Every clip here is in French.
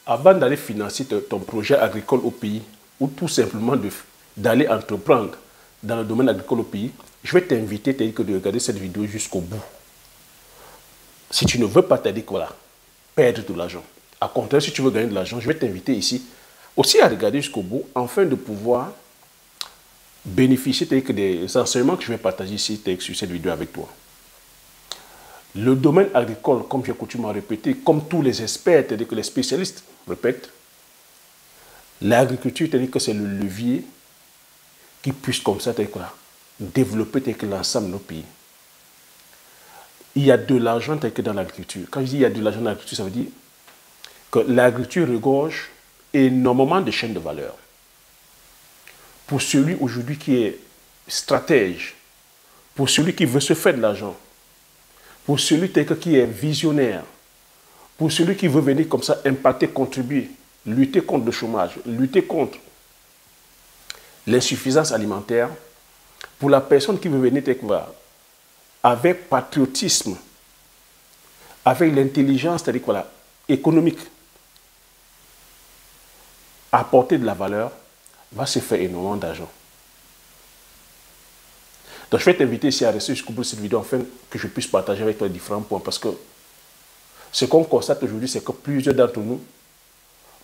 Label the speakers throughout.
Speaker 1: avant d'aller financer ton projet agricole au pays, ou tout simplement d'aller entreprendre dans le domaine agricole au pays, je vais t'inviter de regarder cette vidéo jusqu'au bout. Si tu ne veux pas t'aider, voilà, perdre de l'argent. À contraire, si tu veux gagner de l'argent, je vais t'inviter ici aussi à regarder jusqu'au bout, afin de pouvoir bénéficier des enseignements que je vais partager ici sur cette vidéo avec toi. Le domaine agricole, comme j'ai coutume à répéter, comme tous les experts, c'est-à-dire que les spécialistes répètent, l'agriculture, c'est-à-dire que c'est le levier qui puisse comme ça, développer l'ensemble de nos pays. Il y a de l'argent dans l'agriculture. Quand je dis il y a de l'argent dans l'agriculture, ça veut dire que l'agriculture regorge énormément de chaînes de valeur. Pour celui aujourd'hui qui est stratège, pour celui qui veut se faire de l'argent, pour celui qui est visionnaire, pour celui qui veut venir comme ça impacter, contribuer, lutter contre le chômage, lutter contre l'insuffisance alimentaire, pour la personne qui veut venir avec patriotisme, avec l'intelligence, c'est-à-dire voilà, économique, apporter de la valeur, va se faire énormément d'argent. Donc je vais t'inviter ici à rester jusqu'au bout de cette vidéo afin que je puisse partager avec toi les différents points, parce que ce qu'on constate aujourd'hui, c'est que plusieurs d'entre nous,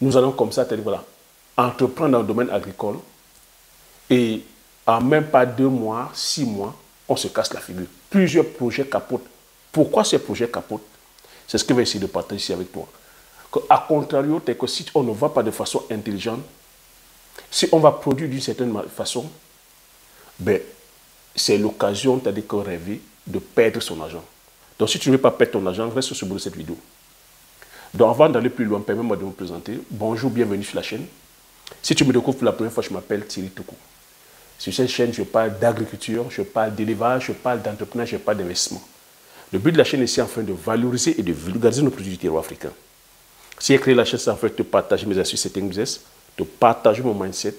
Speaker 1: nous allons comme ça, c'est-à-dire voilà, entreprendre dans le domaine agricole et en même pas 2 mois, 6 mois, on se casse la figure. Plusieurs projets capotent. Pourquoi ces projets capotent? C'est ce que je vais essayer de partager ici avec toi. A contrario, c'est que si on ne va pas de façon intelligente, si on va produire d'une certaine façon, ben, c'est l'occasion, c'est-à-dire qu'on rêve de perdre son argent. Donc si tu ne veux pas perdre ton argent, reste sur ce bout de cette vidéo. Donc avant d'aller plus loin, permets-moi de me présenter. Bonjour, bienvenue sur la chaîne. Si tu me découvres pour la première fois, je m'appelle Thierry Toukou. Sur cette chaîne, je parle d'agriculture, je parle d'élevage, je parle d'entrepreneuriat, je parle d'investissement. Le but de la chaîne est ici afin de valoriser et de vulgariser nos produits du terroir africain. Si j'ai créé la chaîne, c'est en fait de partager mes astuces et business, de partager mon mindset,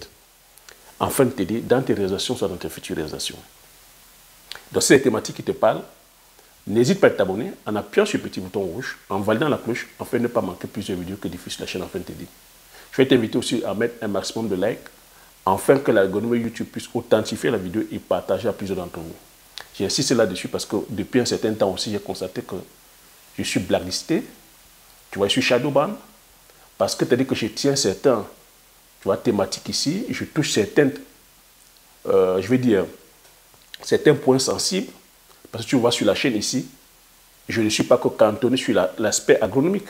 Speaker 1: afin de t'aider dans tes réalisations, soit dans tes futures réalisations. Donc, si c'est les thématiques qui te parlent, n'hésite pas à t'abonner en appuyant sur le petit bouton rouge, en validant la cloche, afin de ne pas manquer plusieurs vidéos que diffuse la chaîne afin de t'aider. Je vais t'inviter aussi à mettre un maximum de likes, afin que l'algorithme YouTube puisse authentifier la vidéo et partager à plusieurs d'entre vous. J'insiste là-dessus parce que depuis un certain temps aussi, j'ai constaté que je suis blacklisté. Tu vois, je suis shadowban. Parce que tu as dit que je tiens certains, tu vois, thématiques ici, je touche certaines, je vais dire, certains points sensibles. Parce que tu vois sur la chaîne ici, je ne suis pas que cantonné sur l'aspect agronomique.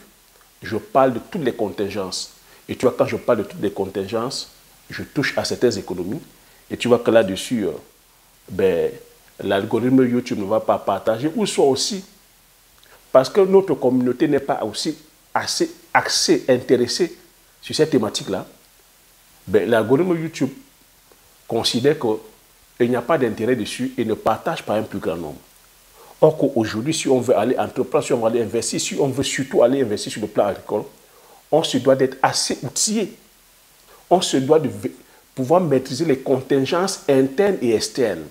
Speaker 1: Je parle de toutes les contingences. Et tu vois, quand je parle de toutes les contingences, je touche à certaines économies. Et tu vois que là-dessus, ben, l'algorithme YouTube ne va pas partager. Ou soit aussi, parce que notre communauté n'est pas aussi assez intéressée sur cette thématique-là, ben, l'algorithme YouTube considère qu'il n'y a pas d'intérêt dessus et ne partage pas un plus grand nombre. Or qu'aujourd'hui, si on veut aller entreprendre, si on veut aller investir, si on veut surtout aller investir sur le plan agricole, on se doit d'être assez outillé. On se doit de pouvoir maîtriser les contingences internes et externes.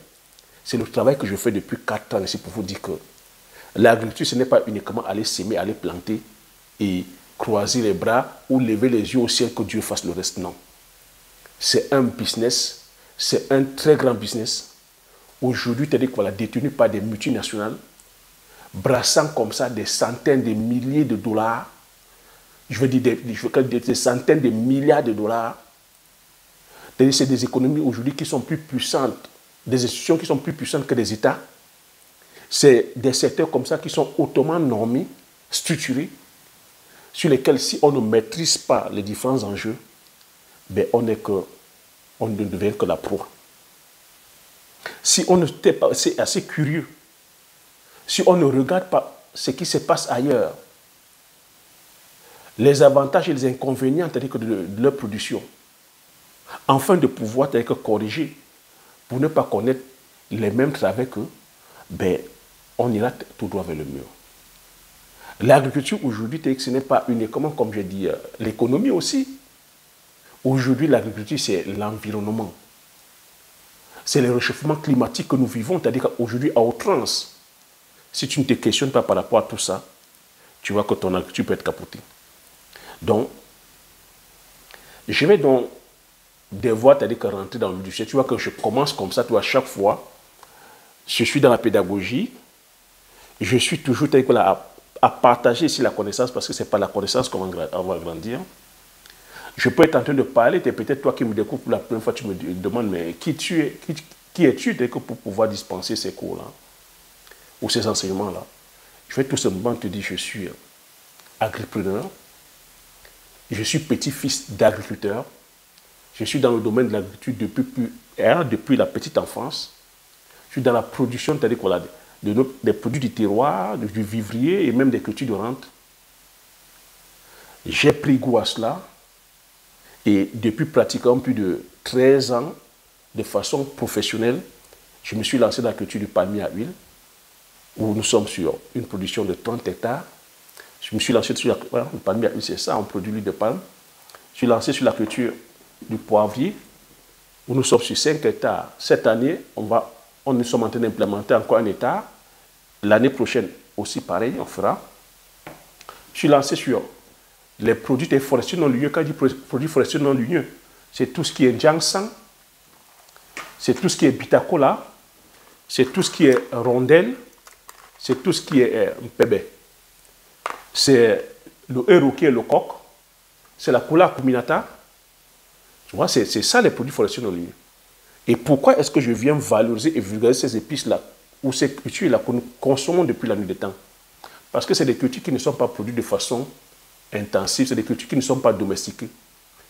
Speaker 1: C'est le travail que je fais depuis 4 ans ici pour vous dire que l'agriculture, ce n'est pas uniquement aller s'aimer, aller planter et croiser les bras ou lever les yeux au ciel que Dieu fasse le reste. Non. C'est un business, c'est un très grand business. Aujourd'hui, c'est-à-dire qu'on l'a détenu par des multinationales, brassant comme ça des centaines de milliers de dollars, je veux dire des centaines de milliards de dollars. C'est des économies aujourd'hui qui sont plus puissantes, des institutions qui sont plus puissantes que les États. C'est des secteurs comme ça qui sont hautement normés, structurés, sur lesquels si on ne maîtrise pas les différents enjeux, ben on ne devient que la proie. Si on n'était pas assez curieux, si on ne regarde pas ce qui se passe ailleurs, les avantages et les inconvénients de leur production, afin de pouvoir corriger, pour ne pas connaître les mêmes travers qu'eux, ben, on ira tout droit vers le mur. L'agriculture aujourd'hui, ce n'est pas uniquement, comme je dis, l'économie aussi. Aujourd'hui, l'agriculture, c'est l'environnement. C'est le réchauffement climatique que nous vivons, c'est-à-dire qu'aujourd'hui, à outrance, si tu ne te questionnes pas par rapport à tout ça, tu vois que ton agriculture peut être capotée. Donc, Je vais donc devoir, c'est-à-dire que rentrer dans le sujet. Tu vois que je commence comme ça, tu vois, chaque fois, je suis dans la pédagogie, je suis toujours à partager ici la connaissance parce que ce n'est pas la connaissance qu'on va grandir. Je peux être en train de parler, et peut-être toi qui me découvres pour la première fois, tu me demandes, mais qui es-tu pour pouvoir dispenser ces cours-là ou ces enseignements-là? Je vais tout simplement te dire, je suis agripreneur, je suis petit-fils d'agriculteur, je suis dans le domaine de l'agriculture depuis la petite enfance. Je suis dans la production, c'est-à-dire des produits du terroir, du vivrier et même des cultures de rente. J'ai pris goût à cela et depuis pratiquement plus de 13 ans, de façon professionnelle, je me suis lancé dans la culture du palmier à huile, où nous sommes sur une production de 30 hectares. Je me suis lancé sur le palmier à huile, c'est ça, on produit l'huile de palme. Je suis lancé sur la culture du poivrier, où nous sommes sur 5 hectares. Cette année, nous sommes en train d'implémenter encore un hectare. L'année prochaine aussi, pareil, on fera. Je suis lancé sur les produits des forestiers non ligneux. Quand je dis produits forestiers non ligneux, c'est tout ce qui est Jiangshan, c'est tout ce qui est Bitacola, c'est tout ce qui est rondelle, c'est tout ce qui est Mpebe. C'est le Eroki et le coq, c'est la Kula Kuminata. Tu vois, c'est ça les produits forestiers non ligneux. Et pourquoi est-ce que je viens valoriser et vulgariser ces épices-là ou ces cultures-là que nous consommons depuis la nuit des temps? Parce que c'est des cultures qui ne sont pas produites de façon intensive, c'est des cultures qui ne sont pas domestiquées.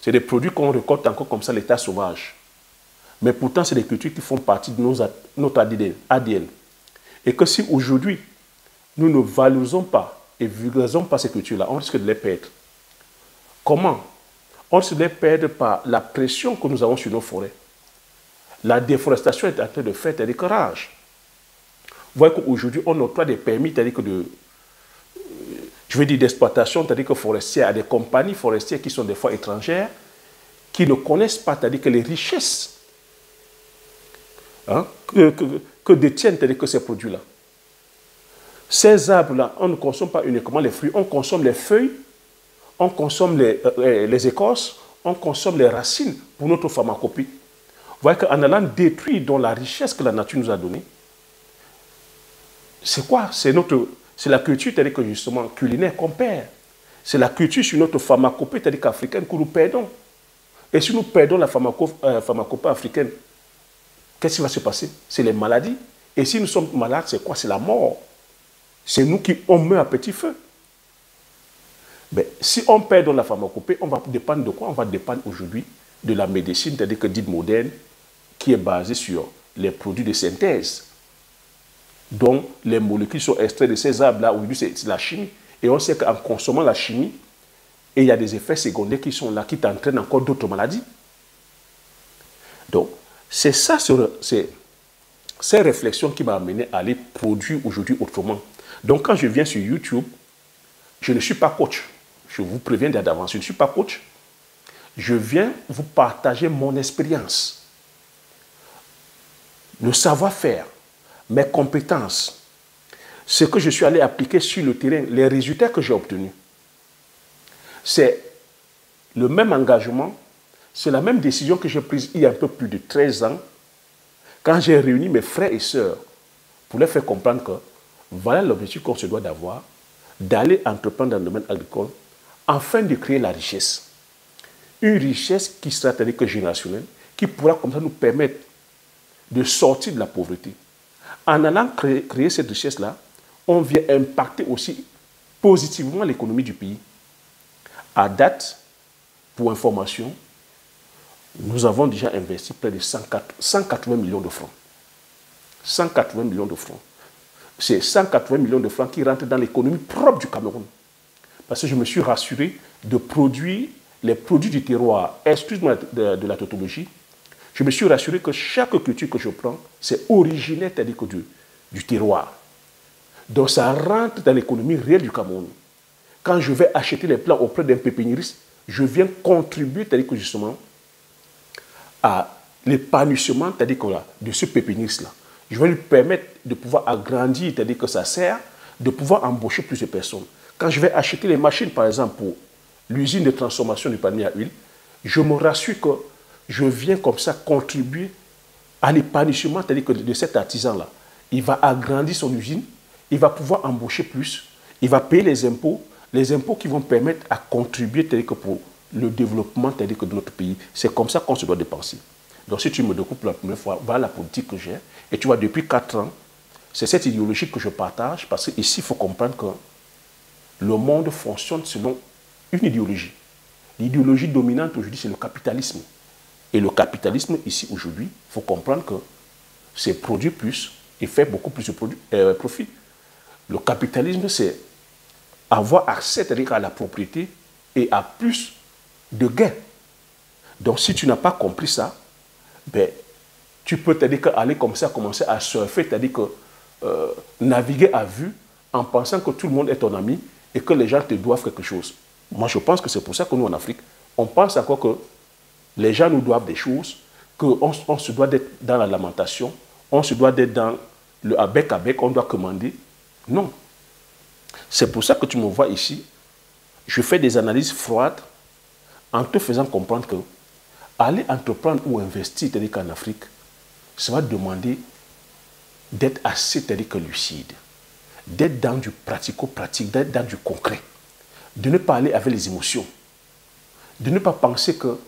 Speaker 1: C'est des produits qu'on récolte encore comme ça, l'état sauvage. Mais pourtant, c'est des cultures qui font partie de notre ADN. Et que si aujourd'hui, nous ne valorisons pas et vulgarisons pas ces cultures-là, on risque de les perdre. Comment? On risque de les perdre par la pression que nous avons sur nos forêts. La déforestation est en train de faire des rage. Vous voyez qu'aujourd'hui, on octroie des permis, c'est-à-dire que d'exploitation, c'est-à-dire que forestière, à des compagnies forestières qui sont des fois étrangères, qui ne connaissent pas, c'est-à-dire que les richesses que détiennent, c'est-à-dire que ces produits-là. Ces arbres-là, on ne consomme pas uniquement les fruits, on consomme les feuilles, on consomme les écorces, on consomme les racines pour notre pharmacopée. Vous voyez qu'en allant détruire dans la richesse que la nature nous a donnée, c'est quoi? C'est la culture, c'est-à-dire que justement culinaire qu'on perd. C'est la culture sur notre pharmacopée, c'est-à-dire qu'africaine, que nous perdons. Et si nous perdons la pharmacopée africaine, qu'est-ce qui va se passer? C'est les maladies. Et si nous sommes malades, c'est quoi? C'est la mort. C'est nous qui on meurt à petit feu. Mais si on perd dans la pharmacopée, on va dépendre de quoi? On va dépendre aujourd'hui de la médecine, c'est-à-dire que dite moderne, qui est basée sur les produits de synthèse, dont les molécules sont extraites de ces arbres-là. Aujourd'hui, c'est la chimie. Et on sait qu'en consommant la chimie, il y a des effets secondaires qui sont là, qui t'entraînent encore d'autres maladies. Donc, c'est ça, c'est ces réflexions qui m'ont amené à aller produire aujourd'hui autrement. Donc, quand je viens sur YouTube, je ne suis pas coach. Je vous préviens d'avance, je ne suis pas coach. Je viens vous partager mon expérience, le savoir-faire, mes compétences, ce que je suis allé appliquer sur le terrain, les résultats que j'ai obtenus. C'est le même engagement, c'est la même décision que j'ai prise il y a un peu plus de 13 ans, quand j'ai réuni mes frères et sœurs pour leur faire comprendre que voilà l'objectif qu'on se doit d'avoir, d'aller entreprendre dans le domaine agricole, afin de créer la richesse. Une richesse qui sera générationnelle, qui pourra comme ça nous permettre de sortir de la pauvreté. En allant créer cette richesse-là, on vient impacter aussi positivement l'économie du pays. À date, pour information, nous avons déjà investi près de 180 millions de francs. 180 millions de francs. C'est 180 millions de francs qui rentrent dans l'économie propre du Cameroun. Parce que je me suis rassuré de produire les produits du terroir, excuse-moi de la tautologie. Je me suis rassuré que chaque culture que je prends, c'est originaire, c'est-à-dire que du terroir. Donc ça rentre dans l'économie réelle du Cameroun. Quand je vais acheter les plants auprès d'un pépiniériste, je viens contribuer, c'est-à-dire que justement, à l'épanouissement, c'est-à-dire que de ce pépiniériste-là. Je vais lui permettre de pouvoir agrandir, c'est-à-dire que ça sert, de pouvoir embaucher plus de personnes. Quand je vais acheter les machines, par exemple, pour l'usine de transformation du palmier à huile, je me rassure que je viens comme ça contribuer à l'épanouissement de cet artisan-là. Il va agrandir son usine, il va pouvoir embaucher plus, il va payer les impôts qui vont permettre à contribuer pour le développement de notre pays. C'est comme ça qu'on se doit dépenser. Donc si tu me découpes la première fois, voilà la politique que j'ai. Et tu vois, depuis 4 ans, c'est cette idéologie que je partage, parce qu'ici, il faut comprendre que le monde fonctionne selon une idéologie. L'idéologie dominante aujourd'hui, c'est le capitalisme. Et le capitalisme, ici, aujourd'hui, il faut comprendre que c'est produire plus et faire beaucoup plus de profit. Le capitalisme, c'est avoir accès à la propriété et à plus de gains. Donc, si tu n'as pas compris ça, ben, tu peux aller comme ça, commencer à surfer, c'est-à-dire que naviguer à vue en pensant que tout le monde est ton ami et que les gens te doivent quelque chose. Moi, je pense que c'est pour ça que nous, en Afrique, on pense encore que les gens nous doivent des choses, qu'on se doit d'être dans la lamentation, on se doit d'être dans le avec, on doit commander. Non. C'est pour ça que tu me vois ici, je fais des analyses froides en te faisant comprendre que aller entreprendre ou investir, c'est-à-dire qu'en Afrique, ça va demander d'être assez, c'est-à-dire que lucide, d'être dans du pratico-pratique, d'être dans du concret, de ne pas aller avec les émotions, de ne pas penser que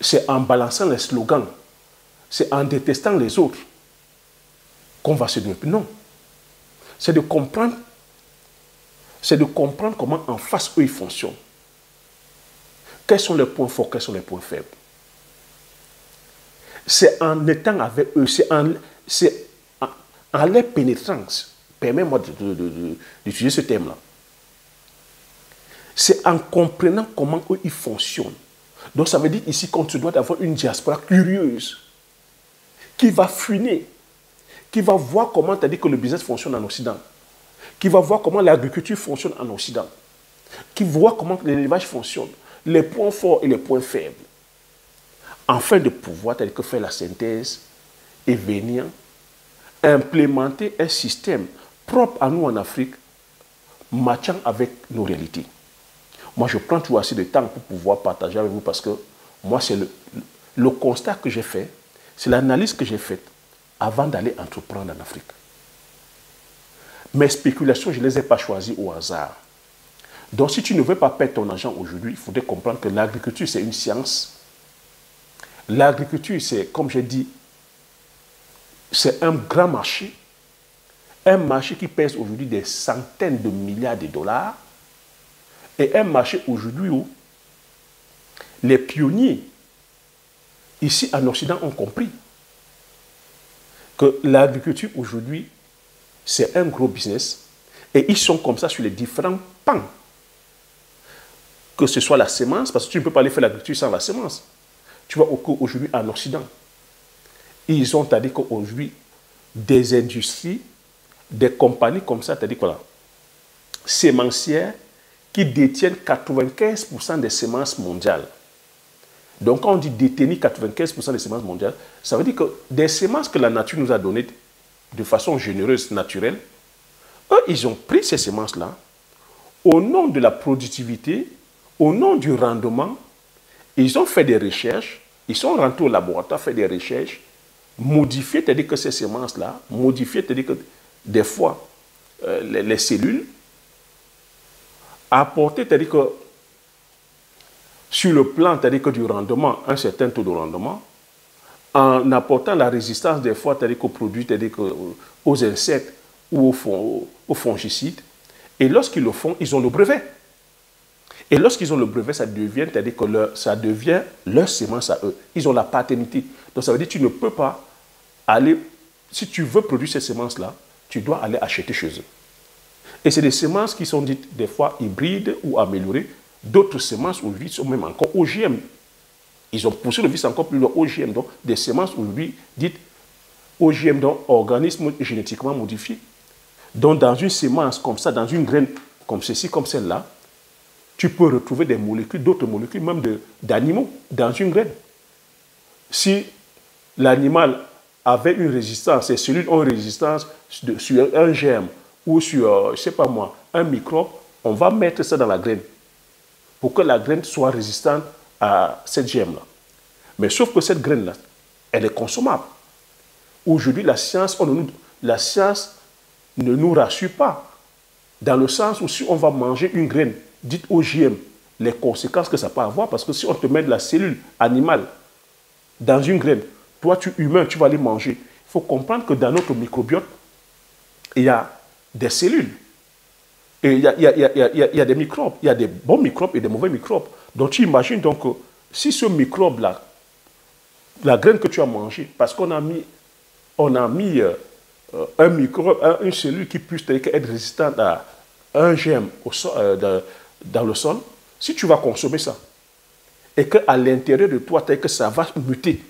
Speaker 1: c'est en balançant les slogans, c'est en détestant les autres qu'on va se développer. Non. C'est de comprendre comment en face eux ils fonctionnent. Quels sont les points forts, quels sont les points faibles. C'est en étant avec eux, c'est en les pénétrant, permets-moi d'utiliser ce terme-là. C'est en comprenant comment eux ils fonctionnent. Donc ça veut dire ici qu'on se doit d'avoir une diaspora curieuse qui va fuiner, qui va voir comment tu as dit que le business fonctionne en Occident, qui va voir comment l'agriculture fonctionne en Occident, qui voit comment l'élevage fonctionne, les points forts et les points faibles, afin de pouvoir faire la synthèse et venir implémenter un système propre à nous en Afrique, matchant avec nos réalités. Moi, je prends toujours assez de temps pour pouvoir partager avec vous parce que moi, c'est le constat que j'ai fait, c'est l'analyse que j'ai faite avant d'aller entreprendre en Afrique. Mes spéculations, je ne les ai pas choisies au hasard. Donc, si tu ne veux pas perdre ton argent aujourd'hui, il faudrait comprendre que l'agriculture, c'est une science. L'agriculture, c'est, comme j'ai dit, c'est un grand marché. Un marché qui pèse aujourd'hui des centaines de milliards de dollars. Et un marché aujourd'hui où les pionniers, ici en Occident, ont compris que l'agriculture aujourd'hui, c'est un gros business. Et ils sont comme ça sur les différents pans. Que ce soit la semence, parce que tu ne peux pas aller faire l'agriculture sans la semence. Tu vois, aujourd'hui en Occident, ils ont dit qu'aujourd'hui, des industries, des compagnies comme ça, c'est-à-dire voilà, sémencières, qui détiennent 95% des semences mondiales. Donc, quand on dit détenir 95% des semences mondiales, ça veut dire que des semences que la nature nous a données de façon généreuse, naturelle, eux, ils ont pris ces semences-là au nom de la productivité, au nom du rendement. Ils ont fait des recherches, ils sont rentrés au laboratoire, fait des recherches, modifier, c'est-à-dire que ces semences-là, modifier, c'est-à-dire que des fois, les cellules, apporter, c'est-à-dire que sur le plan, c'est-à-dire que du rendement, un certain taux de rendement, en apportant la résistance des fois, c'est-à-dire qu'aux produits, c'est-à-dire aux insectes ou aux fongicides. Et lorsqu'ils le font, ils ont le brevet. Et lorsqu'ils ont le brevet, ça devient, c'est-à-dire que ça devient leur semence à eux. Ils ont la paternité. Donc ça veut dire que tu ne peux pas aller, si tu veux produire ces semences-là, tu dois aller acheter chez eux. Et c'est des semences qui sont dites des fois hybrides ou améliorées. D'autres semences aujourd'hui sont même encore OGM. Ils ont poussé le vice encore plus loin, OGM, donc des semences aujourd'hui dites OGM, donc organismes génétiquement modifiés. Donc dans une semence comme ça, dans une graine comme ceci, comme celle-là, tu peux retrouver des molécules, d'autres molécules, même d'animaux, dans une graine. Si l'animal avait une résistance, ces cellules ont une résistance sur un germe ou sur, je ne sais pas moi, un microbe, on va mettre ça dans la graine. pour que la graine soit résistante à cette GM-là. Mais sauf que cette graine-là, elle est consommable. Aujourd'hui, la science ne nous rassure pas. Dans le sens où si on va manger une graine dite OGM, les conséquences que ça peut avoir, parce que si on te met de la cellule animale dans une graine, toi, tu humain, tu vas aller manger. Il faut comprendre que dans notre microbiote, il y a des cellules. Et il y a des microbes. Il y a des bons microbes et des mauvais microbes. Donc tu imagines donc si ce microbe-là, la graine que tu as mangée, parce qu'on a mis un microbe, une cellule qui puisse être résistante à un germe dans le sol, si tu vas consommer ça, et qu'à l'intérieur de toi, que ça va muter,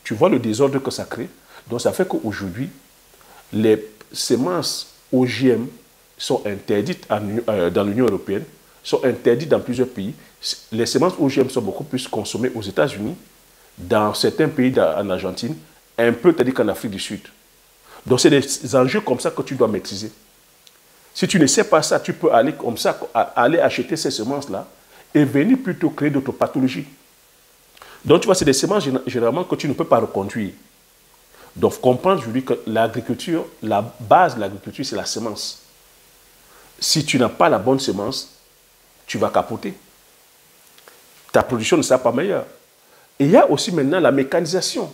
Speaker 1: tu vois le désordre que ça crée. Donc ça fait qu'aujourd'hui, les semences OGM sont interdites dans l'Union européenne, sont interdites dans plusieurs pays. Les semences OGM sont beaucoup plus consommées aux États-Unis, dans certains pays en Argentine, un peu tandis qu'en Afrique du Sud. Donc c'est des enjeux comme ça que tu dois maîtriser. Si tu ne sais pas ça, tu peux aller comme ça, aller acheter ces semences-là et venir plutôt créer d'autres pathologies. Donc tu vois, c'est des semences généralement que tu ne peux pas reconduire. Donc comprendre aujourd'hui que l'agriculture, la base de l'agriculture, c'est la semence. Si tu n'as pas la bonne semence, tu vas capoter. Ta production ne sera pas meilleure. Et il y a aussi maintenant la mécanisation.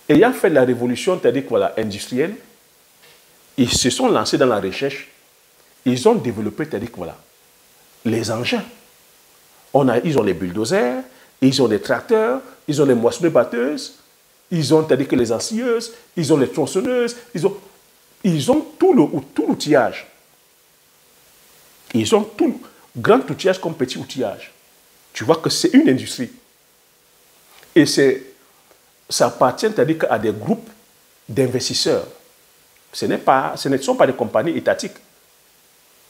Speaker 1: Ayant fait la révolution, c'est-à-dire voilà, industrielle, ils se sont lancés dans la recherche. Ils ont développé, c'est-à-dire voilà, les engins. Ils ont les bulldozers, ils ont les tracteurs, ils ont les moissonneuses-batteuses, ils ont, c'est-à-dire que les ensilleuses, ils ont les tronçonneuses, ils ont tout l'outillage. Ils ont tout, grand outillage comme petit outillage. Tu vois que c'est une industrie. Et ça appartient, c'est-à-dire à des groupes d'investisseurs. Ce ne sont pas des compagnies étatiques.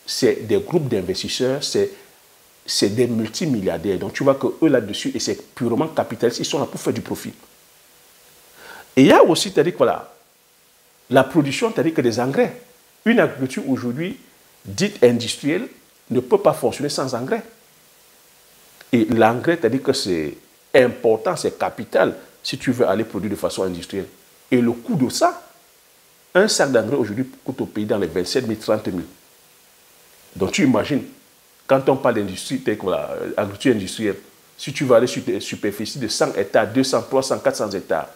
Speaker 1: C'est des groupes d'investisseurs, c'est des multimilliardaires. Donc tu vois qu'eux là-dessus, et c'est purement capitaliste, ils sont là pour faire du profit. Et il y a aussi, c'est-à-dire voilà, la production, c'est-à-dire que des engrais. Une agriculture aujourd'hui, dite industrielle, ne peut pas fonctionner sans engrais. Et l'engrais, c'est-à-dire que c'est important, c'est capital, si tu veux aller produire de façon industrielle. Et le coût de ça, un sac d'engrais aujourd'hui coûte au pays dans les 27 000, 30 000. Donc tu imagines, quand on parle d'industrie, voilà, agriculture industrielle, si tu vas aller sur des superficies de 100 hectares, 200, 300, 400 hectares,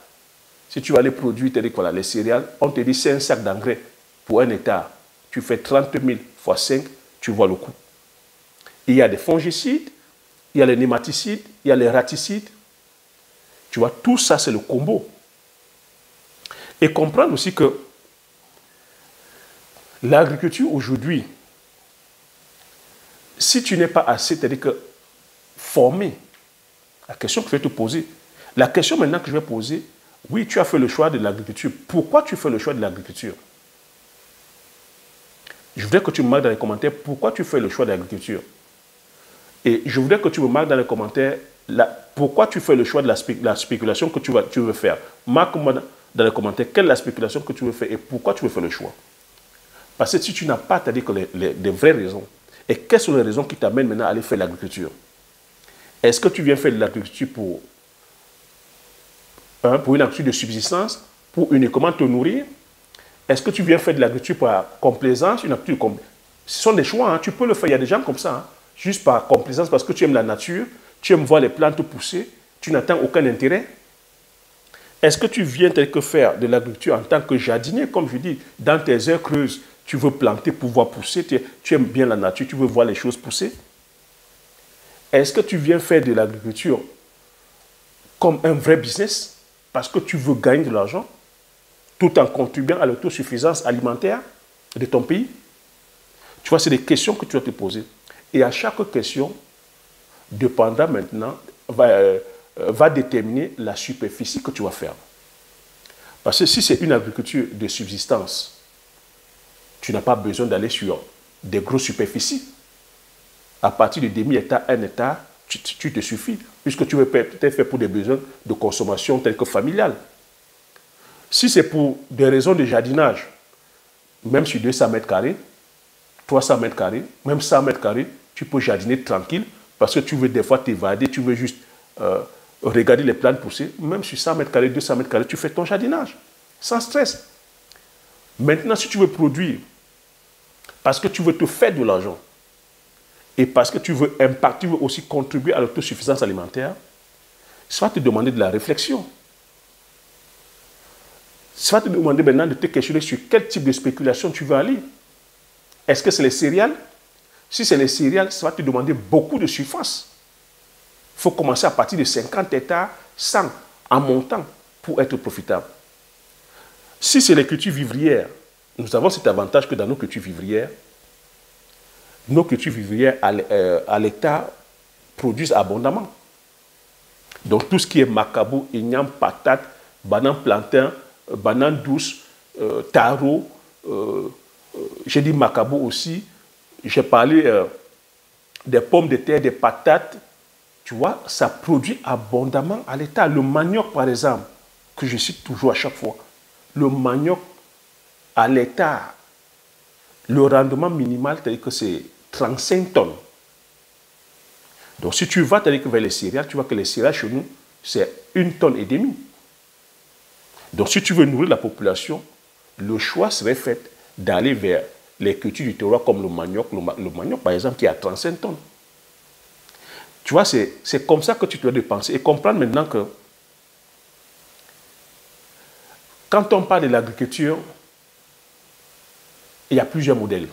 Speaker 1: si tu vas aller produire voilà, les céréales, on te dit c'est un sac d'engrais pour 1 hectare. Tu fais 30 000 fois 5, tu vois le coût. Il y a des fongicides, il y a les nématicides, il y a les raticides. Tu vois, tout ça, c'est le combo. Et comprendre aussi que l'agriculture aujourd'hui, si tu n'es pas assez, c'est-à-dire que formé, la question que je vais te poser, la question maintenant que je vais poser, oui, tu as fait le choix de l'agriculture. Pourquoi tu fais le choix de l'agriculture? Je voudrais que tu me marques dans les commentaires pourquoi tu fais le choix de l'agriculture. Et je voudrais que tu me marques dans les commentaires pourquoi tu fais le choix de la spéculation que tu veux faire. Marque-moi dans les commentaires quelle est la spéculation que tu veux faire et pourquoi tu veux faire le choix. Parce que si tu n'as pas, c'est-à-dire que les vraies raisons, et quelles sont les raisons qui t'amènent maintenant à aller faire l'agriculture? Est-ce que tu viens faire de l'agriculture pour une agriculture de subsistance, pour uniquement te nourrir? Est-ce que tu viens faire de l'agriculture par complaisance? Ce sont des choix, hein. Tu peux le faire, il y a des gens comme ça, hein. Juste par complaisance parce que tu aimes la nature, tu aimes voir les plantes pousser, tu n'attends aucun intérêt. Est-ce que tu viens faire de l'agriculture en tant que jardinier, comme je dis, dans tes heures creuses, tu veux planter pour voir pousser, tu aimes bien la nature, tu veux voir les choses pousser? Est-ce que tu viens faire de l'agriculture comme un vrai business parce que tu veux gagner de l'argent tout en contribuant à l'autosuffisance alimentaire de ton pays? Tu vois, c'est des questions que tu dois te poser. Et à chaque question, dépendra maintenant, va déterminer la superficie que tu vas faire. Parce que si c'est une agriculture de subsistance, tu n'as pas besoin d'aller sur des grosses superficies. À partir de demi-hectare, 1 hectare, tu te suffis, puisque tu veux peut-être faire pour des besoins de consommation tels que familiales. Si c'est pour des raisons de jardinage, même sur 200 mètres carrés, 300 mètres carrés, même 100 mètres carrés, tu peux jardiner tranquille parce que tu veux des fois t'évader, tu veux juste regarder les plantes pousser. Même sur 100 mètres carrés, 200 mètres carrés, tu fais ton jardinage sans stress. Maintenant, si tu veux produire parce que tu veux te faire de l'argent et parce que tu veux impacter, tu veux aussi contribuer à l'autosuffisance alimentaire, ça va te demander de la réflexion. Ça va te demander maintenant de te questionner sur quel type de spéculation tu veux aller. Est-ce que c'est les céréales? Si c'est les céréales, ça va te demander beaucoup de surface. Il faut commencer à partir de 50 hectares, 100 en montant pour être profitable. Si c'est les cultures vivrières, nous avons cet avantage que dans nos cultures vivrières à l'hectare produisent abondamment. Donc tout ce qui est macabo, igname, patate, banane plantain, banane douce, taro, j'ai dit macabo aussi, j'ai parlé des pommes de terre, des patates, tu vois, ça produit abondamment à l'hectare. Le manioc, par exemple, que je cite toujours à chaque fois, le manioc à l'hectare, le rendement minimal, c'est-à-dire que c'est 35 tonnes. Donc si tu vas vers les céréales, tu vois que les céréales chez nous, c'est 1,5 tonne. Donc si tu veux nourrir la population, le choix serait fait d'aller vers les cultures du terroir comme le manioc, par exemple, qui est à 35 tonnes. Tu vois, c'est comme ça que tu dois penser et comprendre maintenant que quand on parle de l'agriculture, il y a plusieurs modèles.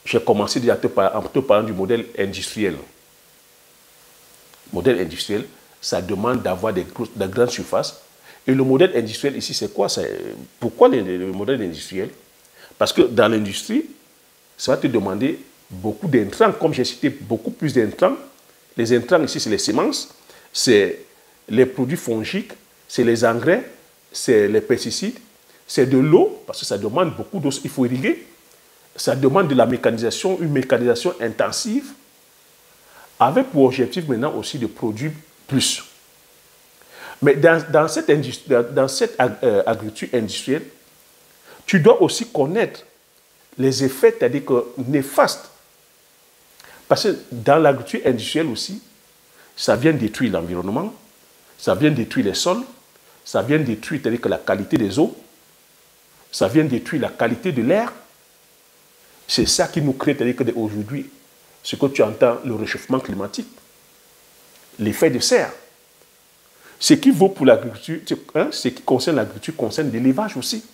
Speaker 1: J'ai commencé déjà en te parlant du modèle industriel. Le modèle industriel, ça demande d'avoir de grandes surfaces. Et le modèle industriel ici, c'est quoi? Pourquoi le modèle industriel? Parce que dans l'industrie, ça va te demander beaucoup d'intrants, comme j'ai cité, beaucoup plus d'intrants. Les intrants ici, c'est les semences, c'est les produits fongiques, c'est les engrais, c'est les pesticides, c'est de l'eau, parce que ça demande beaucoup d'eau, il faut irriguer. Ça demande de la mécanisation, une mécanisation intensive, avec pour objectif maintenant aussi de produire plus. Mais dans cette agriculture industrielle, tu dois aussi connaître les effets, c'est-à-dire que néfastes. Parce que dans l'agriculture industrielle aussi, ça vient détruire l'environnement, ça vient détruire les sols, ça vient détruire, c'est-à-dire que la qualité des eaux, ça vient détruire la qualité de l'air. C'est ça qui nous crée, c'est-à-dire qu'aujourd'hui, ce que tu entends, le réchauffement climatique, l'effet de serre. Ce qui vaut pour l'agriculture, ce qui concerne l'agriculture concerne l'élevage aussi.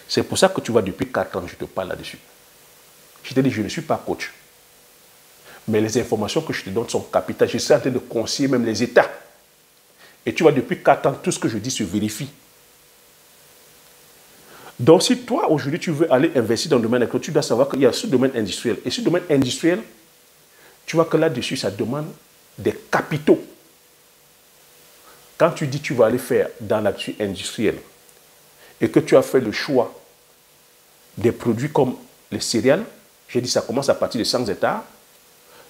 Speaker 1: C'est pour ça que tu vois, depuis 4 ans, je te parle là-dessus. Je te dis, je ne suis pas coach. Mais les informations que je te donne sont capitales. Je suis en train de conseiller même les États. Et tu vois, depuis 4 ans, tout ce que je dis se vérifie. Donc, si toi, aujourd'hui, tu veux aller investir dans le domaine agricole, tu dois savoir qu'il y a ce domaine industriel. Et ce domaine industriel, tu vois que là-dessus, ça demande des capitaux. Quand tu dis que tu vas aller faire dans l'agriculture industrielle et que tu as fait le choix des produits comme les céréales, j'ai dit ça commence à partir de 100 hectares,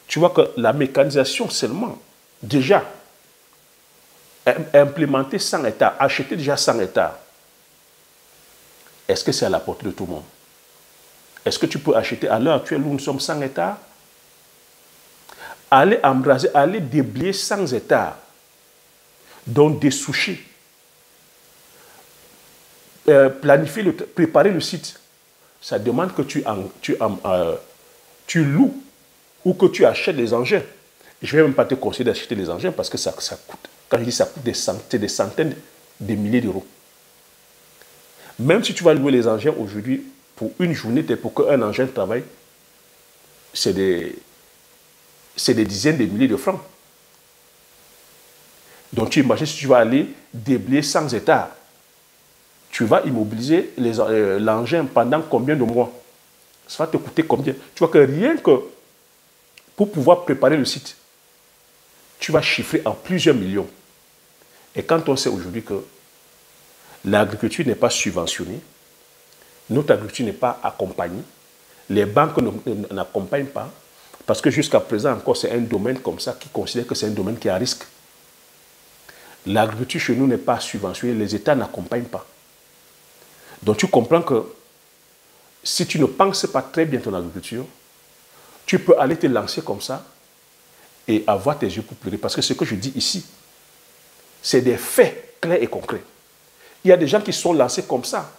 Speaker 1: tu vois que la mécanisation seulement, déjà, implémenter 100 hectares, acheter déjà 100 hectares, est-ce que c'est à la portée de tout le monde? Est-ce que tu peux acheter à l'heure actuelle où nous sommes 100 hectares? Aller embraser, aller déblayer 100 hectares, donc dessoucher, planifier, préparer le site, ça demande que tu loues ou que tu achètes des engins. Je ne vais même pas te conseiller d'acheter des engins parce que ça coûte. Quand je dis ça coûte des centaines de milliers d'euros. Même si tu vas louer les engins aujourd'hui, pour une journée, pour qu'un engin travaille, c'est des dizaines de milliers de francs. Donc tu imagines si tu vas aller déblayer 100 hectares, tu vas immobiliser l'engin pendant combien de mois? Ça va te coûter combien? Tu vois que rien que pour pouvoir préparer le site, tu vas chiffrer en plusieurs millions. Et quand on sait aujourd'hui que l'agriculture n'est pas subventionnée, notre agriculture n'est pas accompagnée, les banques n'accompagnent pas, parce que jusqu'à présent encore c'est un domaine comme ça qui considère que c'est un domaine qui est à risque. L'agriculture chez nous n'est pas subventionnée, les États n'accompagnent pas. Donc tu comprends que si tu ne penses pas très bien ton agriculture, Tu peux aller te lancer comme ça et avoir tes yeux pour pleurer. Parce que ce que je dis ici, c'est des faits clairs et concrets. Il y a des gens qui sont lancés comme ça,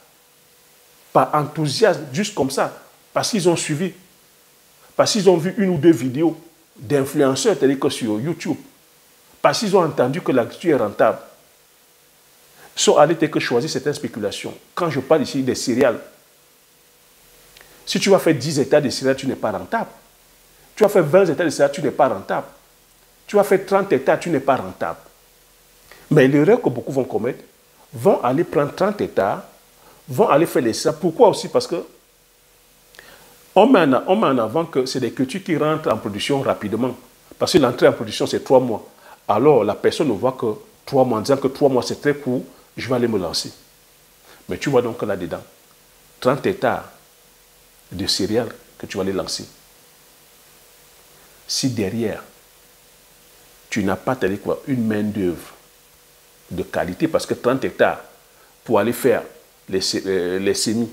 Speaker 1: par enthousiasme, juste comme ça, parce qu'ils ont suivi, parce qu'ils ont vu une ou deux vidéos d'influenceurs tels que sur YouTube, parce qu'ils ont entendu que l'actu est rentable. Ils sont allés tels que choisir certaines spéculations. Quand je parle ici des céréales, si tu vas faire 10 hectares de céréales, tu n'es pas rentable. Tu vas faire 20 hectares de céréales, tu n'es pas rentable. Tu vas faire 30 hectares, tu n'es pas rentable. Mais l'erreur que beaucoup vont commettre, vont aller prendre 30 hectares, vont aller faire les céréales. Pourquoi aussi? Parce que on met en avant que c'est des cultures qui rentrent en production rapidement. Parce que l'entrée en production, c'est 3 mois. Alors, la personne ne voit que 3 mois, en disant que 3 mois, c'est très court, je vais aller me lancer. Mais tu vois donc là-dedans, 30 hectares de céréales que tu vas aller lancer. Si derrière, tu n'as pas une main-d'œuvre de qualité, parce que 30 hectares, pour aller faire les semis,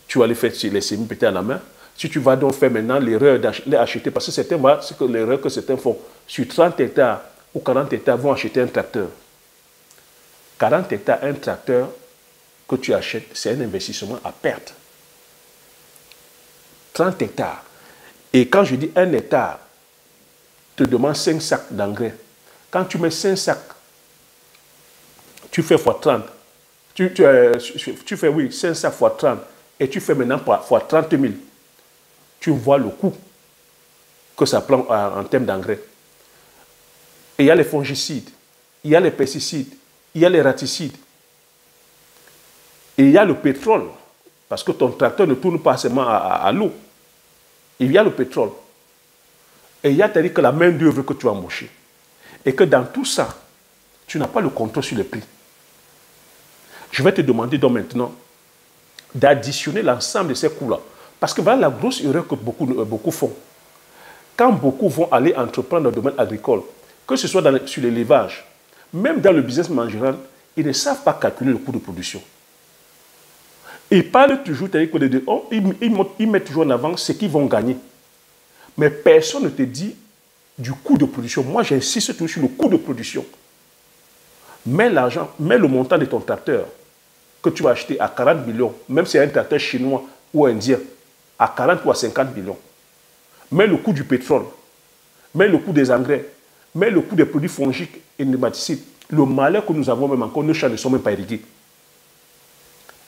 Speaker 1: tu vas aller faire les semis peut-être à la main. Si tu vas donc faire maintenant l'erreur d'acheter, parce que certains, voilà, c'est l'erreur que certains font, sur 30 hectares ou 40 hectares, vont acheter un tracteur. 40 hectares, un tracteur que tu achètes, c'est un investissement à perte. 30 hectares. Et quand je dis 1 hectare, te demande 5 sacs d'engrais. Quand tu mets 5 sacs, tu fais x 30. Tu fais, oui, 5 sacs x 30. Et tu fais maintenant x 30 000. Tu vois le coût que ça prend en termes d'engrais. Et il y a les fongicides, il y a les pesticides, il y a les raticides. Et il y a le pétrole. Parce que ton tracteur ne tourne pas seulement à l'eau. Il y a le pétrole. Et il y a que la main-d'œuvre que tu as embauchée. Et que dans tout ça, tu n'as pas le contrôle sur le prix. Je vais te demander donc maintenant d'additionner l'ensemble de ces coûts-là. Parce que voilà la grosse erreur que beaucoup font. Quand beaucoup vont aller entreprendre dans le domaine agricole, que ce soit sur l'élevage, même dans le business en général, ils ne savent pas calculer le coût de production. Ils parlent toujours, ils mettent toujours en avant ce qu'ils vont gagner. Mais personne ne te dit du coût de production. Moi, j'insiste toujours sur le coût de production. Mets l'argent, mets le montant de ton tracteur que tu vas acheter à 40 millions, même si c'est un tracteur chinois ou indien, à 40 ou à 50 millions. Mets le coût du pétrole, mets le coût des engrais, mets le coût des produits fongiques et nématicides. Le malheur que nous avons même encore, nos champs ne sont même pas irrigués.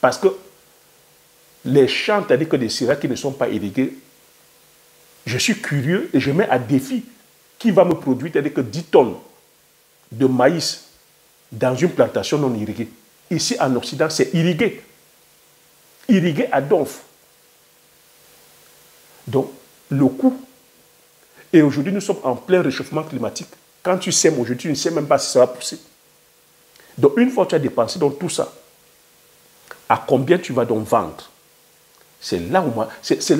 Speaker 1: Parce que les champs, c'est-à-dire que des céréales qui ne sont pas irrigués, je suis curieux et je mets à défi qui va me produire, c'est-à-dire que 10 tonnes de maïs dans une plantation non irriguée. Ici, en Occident, c'est irrigué. Irrigué à donf. Donc, le coût. Et aujourd'hui, nous sommes en plein réchauffement climatique. Quand tu sèmes aujourd'hui, tu ne sais même pas si ça va pousser. Donc, une fois que tu as dépensé dans tout ça, à combien tu vas donc vendre? C'est là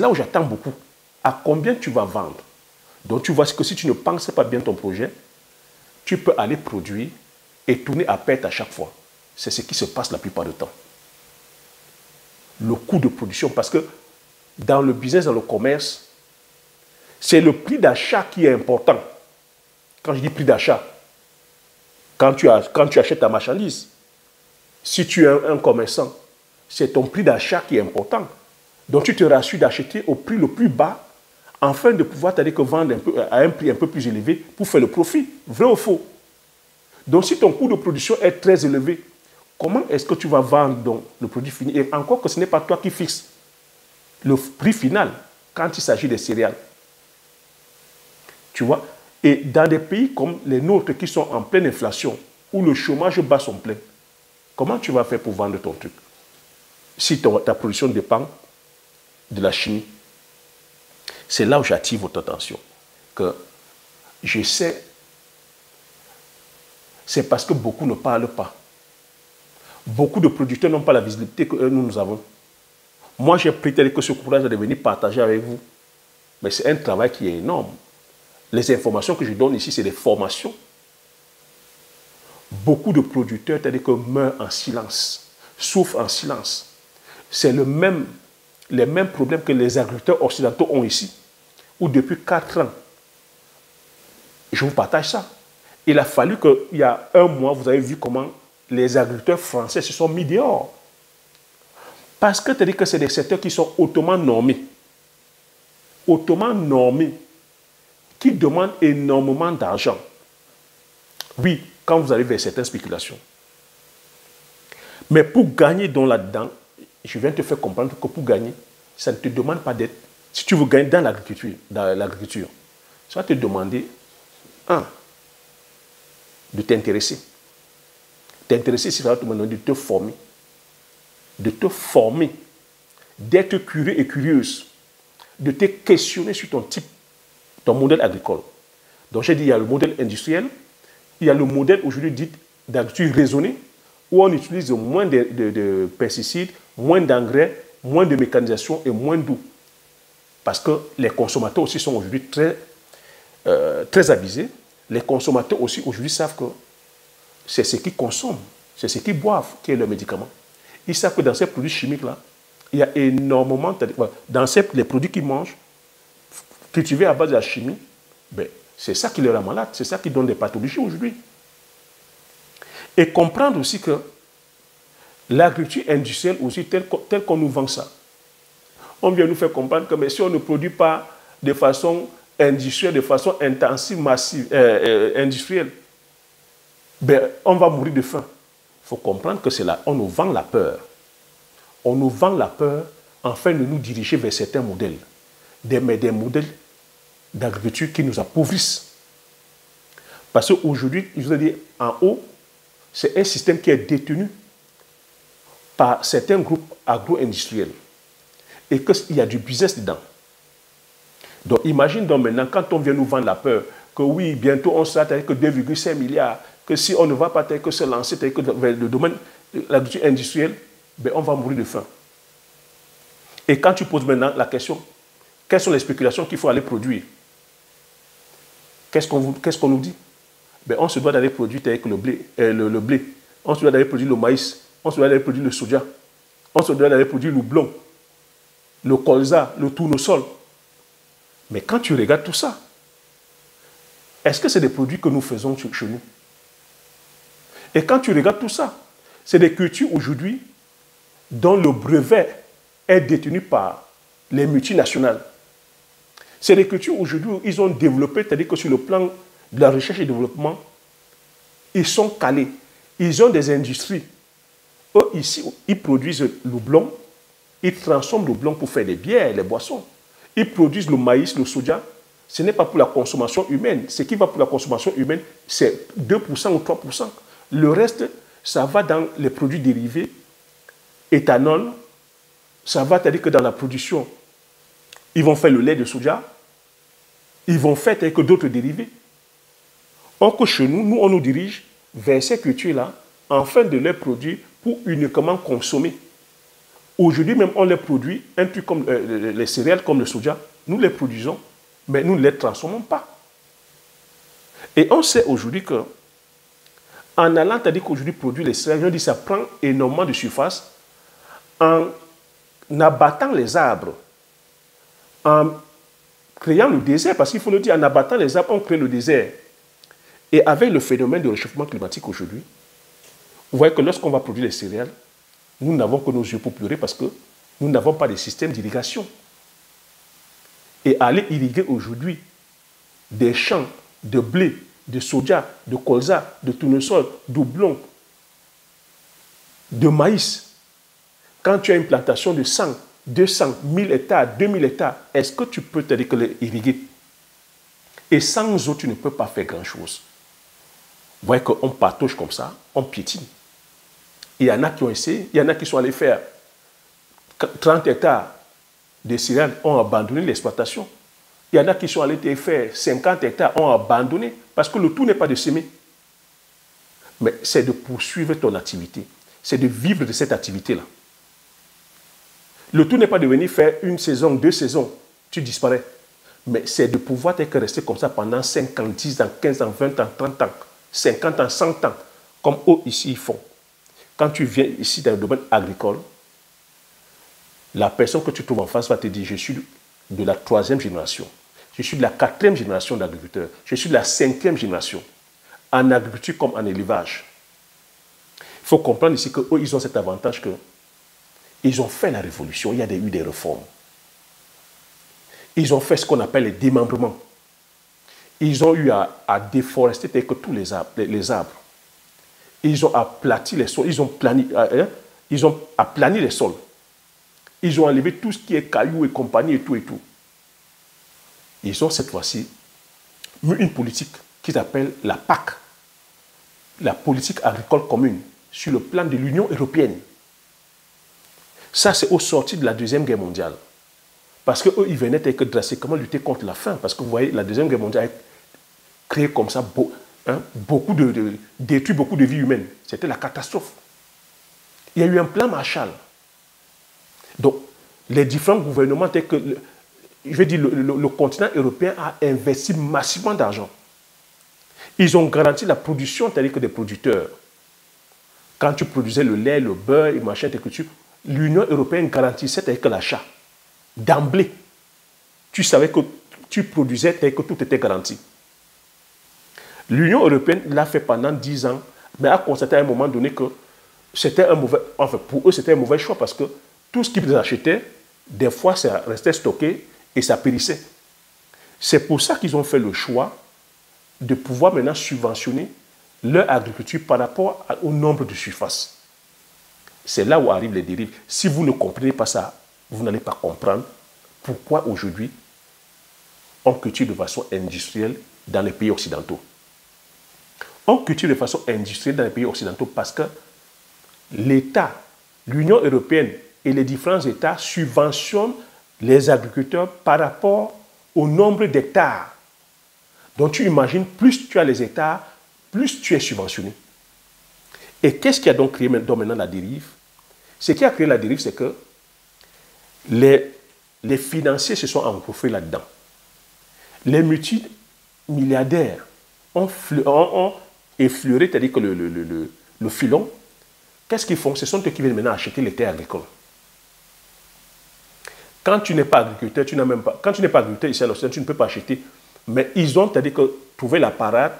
Speaker 1: où j'attends beaucoup. À combien tu vas vendre? Donc, tu vois que si tu ne penses pas bien ton projet, tu peux aller produire et tourner à perte à chaque fois. C'est ce qui se passe la plupart du temps. Le coût de production, parce que dans le business, dans le commerce, c'est le prix d'achat qui est important. Quand je dis prix d'achat, quand tu achètes ta marchandise, si tu es un commerçant, c'est ton prix d'achat qui est important. Donc tu te rassures d'acheter au prix le plus bas afin de pouvoir vendre à un prix un peu plus élevé pour faire le profit. Vrai ou faux? Donc si ton coût de production est très élevé, comment est-ce que tu vas vendre donc le produit fini? Et encore que ce n'est pas toi qui fixes le prix final quand il s'agit des céréales. Tu vois? Et dans des pays comme les nôtres qui sont en pleine inflation, où le chômage bat son plein, comment tu vas faire pour vendre ton truc? Si ta production dépend de la chimie. C'est là où j'attire votre attention. Que je sais, c'est parce que beaucoup ne parlent pas. Beaucoup de producteurs n'ont pas la visibilité que nous avons. Moi, j'ai pris tel que ce courage de venir partager avec vous. Mais c'est un travail qui est énorme. Les informations que je donne ici, c'est des formations. Beaucoup de producteurs, c'est-à-dire que meurent en silence, souffrent en silence. C'est les mêmes problèmes que les agriculteurs occidentaux ont ici. ou depuis 4 ans, je vous partage ça. Il a fallu qu'il y a 1 mois, vous avez vu comment les agriculteurs français se sont mis dehors. Parce que c'est-à-dire que c'est des secteurs qui sont hautement normés. Hautement normés. Qui demandent énormément d'argent. Oui, quand vous allez vers certaines spéculations. Mais pour gagner là-dedans, je viens te faire comprendre que pour gagner, ça ne te demande pas d'être... Si tu veux gagner dans l'agriculture, ça va te demander, de t'intéresser. T'intéresser, ça va te demander de te former. De te former. D'être curieux et curieuse. De te questionner sur ton modèle agricole. Donc j'ai dit, il y a le modèle industriel, il y a le modèle aujourd'hui dit d'agriculture raisonnée, où on utilise moins de pesticides, moins d'engrais, moins de mécanisation et moins d'eau. Parce que les consommateurs aussi sont aujourd'hui très avisés. Les consommateurs aussi aujourd'hui savent que c'est ce qu'ils consomment, c'est ce qu'ils boivent qui est leur médicament. Ils savent que dans ces produits chimiques-là, il y a énormément, dans les produits qu'ils mangent, cultivés à base de la chimie, ben, c'est ça qui les rend malades, c'est ça qui donne des pathologies aujourd'hui. Et comprendre aussi que l'agriculture industrielle aussi, telle qu'on nous vend ça, on vient nous faire comprendre que mais si on ne produit pas de façon industrielle, de façon intensive, massive, industrielle, ben, on va mourir de faim. Il faut comprendre que c'est là, on nous vend la peur. On nous vend la peur afin de nous diriger vers certains modèles. Des modèles d'agriculture qui nous appauvrissent. Parce qu'aujourd'hui, je vous ai dit, en haut, c'est un système qui est détenu par certains groupes agro-industriels. Et qu'il y a du business dedans. Donc imagine donc maintenant, quand on vient nous vendre la peur, que oui, bientôt on sera avec 2,5 milliards, que si on ne va pas que se lancer vers le domaine de l'agriculture industrielle, ben on va mourir de faim. Et quand tu poses maintenant la question, quelles sont les spéculations qu'il faut aller produire? Qu'est-ce qu'on nous dit? Ben, on se doit d'aller produire avec le blé, on se doit d'aller produire le maïs, on se doit d'aller produire le soja, on se doit d'aller produire le blond, le colza, le tournesol. Mais quand tu regardes tout ça, est-ce que c'est des produits que nous faisons chez nous? Et quand tu regardes tout ça, c'est des cultures aujourd'hui dont le brevet est détenu par les multinationales. C'est des cultures aujourd'hui où ils ont développé, c'est-à-dire que sur le plan de la recherche et développement, ils sont calés. Ils ont des industries. Eux, ici, ils produisent le blond, ils transforment le blond pour faire des bières, les boissons. Ils produisent le maïs, le soja. Ce n'est pas pour la consommation humaine. Ce qui va pour la consommation humaine, c'est 2% ou 3%. Le reste, ça va dans les produits dérivés, éthanol, ça va, c'est-à-dire que dans la production, ils vont faire le lait de soja, ils vont faire avec d'autres dérivés. Or que chez nous, nous, on nous dirige vers ces cultures-là, afin de les produire pour uniquement consommer. Aujourd'hui même, on les produit, un truc comme les céréales, comme le soja, nous les produisons, mais nous ne les transformons pas. Et on sait aujourd'hui que, en allant, c'est-à-dire qu'aujourd'hui, produire les céréales, on dit que ça prend énormément de surface, en abattant les arbres, en créant le désert, parce qu'il faut le dire, en abattant les arbres, on crée le désert. Et avec le phénomène de réchauffement climatique aujourd'hui, vous voyez que lorsqu'on va produire les céréales, nous n'avons que nos yeux pour pleurer parce que nous n'avons pas de système d'irrigation. Et aller irriguer aujourd'hui des champs de blé, de soja, de colza, de tournesol, de blond, de maïs, quand tu as une plantation de 100, 200, 1000 hectares, 2000 hectares, est-ce que tu peux te dire que les irriguer? Et sans eau, tu ne peux pas faire grand-chose. Vous voyez qu'on patauge comme ça, on piétine. Il y en a qui ont essayé, il y en a qui sont allés faire 30 hectares de céréales, ont abandonné l'exploitation. Il y en a qui sont allés faire 50 hectares, ont abandonné, parce que le tout n'est pas de s'aimer. Mais c'est de poursuivre ton activité. C'est de vivre de cette activité-là. Le tout n'est pas de venir faire 1 saison, 2 saisons, tu disparais. Mais c'est de pouvoir rester comme ça pendant 5 ans, 10 ans, 15 ans, 20 ans, 30 ans, 50 ans, 100 ans, comme eux ici ils font. Quand tu viens ici dans le domaine agricole, la personne que tu trouves en face va te dire, je suis de la 3e génération. Je suis de la 4e génération d'agriculteurs. Je suis de la 5e génération. En agriculture comme en élevage. Il faut comprendre ici qu'eux, ils ont cet avantage que ils ont fait la révolution. Il y a eu des réformes. Ils ont fait ce qu'on appelle les démembrements. Ils ont eu à déforester tel que tous les arbres. Ils ont aplati les sols. Ils ont aplani les sols. Ils ont enlevé tout ce qui est cailloux et compagnie et tout et tout. Ils ont cette fois-ci mis une politique qui s'appelle la PAC, la politique agricole commune, sur le plan de l'Union européenne. Ça, c'est au sorti de la Deuxième Guerre mondiale. Parce qu'eux, ils venaient drastiquement lutter contre la faim. Parce que vous voyez, la Deuxième Guerre mondiale a créé comme ça détruit beaucoup de vies humaines. C'était la catastrophe. Il y a eu un plan Marshall. Donc, les différents gouvernements, tels que, je veux dire, le continent européen a investi massivement d'argent. Ils ont garanti la production, c'est-à-dire que des producteurs. Quand tu produisais le lait, le beurre et machin, l'Union européenne garantissait c'est-à-dire que l'achat. D'emblée, tu savais que tu produisais, c'est-à-dire que tout était garanti. L'Union européenne l'a fait pendant 10 ans, mais a constaté à un moment donné que c'était un mauvais, enfin pour eux c'était un mauvais choix parce que tout ce qu'ils achetaient, des fois ça restait stocké et ça périssait. C'est pour ça qu'ils ont fait le choix de pouvoir maintenant subventionner leur agriculture par rapport au nombre de surfaces. C'est là où arrivent les dérives. Si vous ne comprenez pas ça, vous n'allez pas comprendre pourquoi aujourd'hui on cultive de façon industrielle dans les pays occidentaux. On cultive de façon industrielle dans les pays occidentaux parce que l'État, l'Union européenne et les différents États subventionnent les agriculteurs par rapport au nombre d'hectares. Donc tu imagines, plus tu as les hectares, plus tu es subventionné. Et qu'est-ce qui a donc créé maintenant la dérive? Ce qui a créé la dérive, c'est que les financiers se sont engouffrés là-dedans. Les multimilliardaires ont effleuré, c'est-à-dire que le filon. Qu'est-ce qu'ils font? Ce sont eux qui viennent maintenant acheter les terres agricoles. Quand tu n'es pas agriculteur, tu n'as même pas. Quand tu n'es pas agriculteur ici à l'Occident, tu ne peux pas acheter. Mais ils ont, c'est-à-dire que trouvé la parade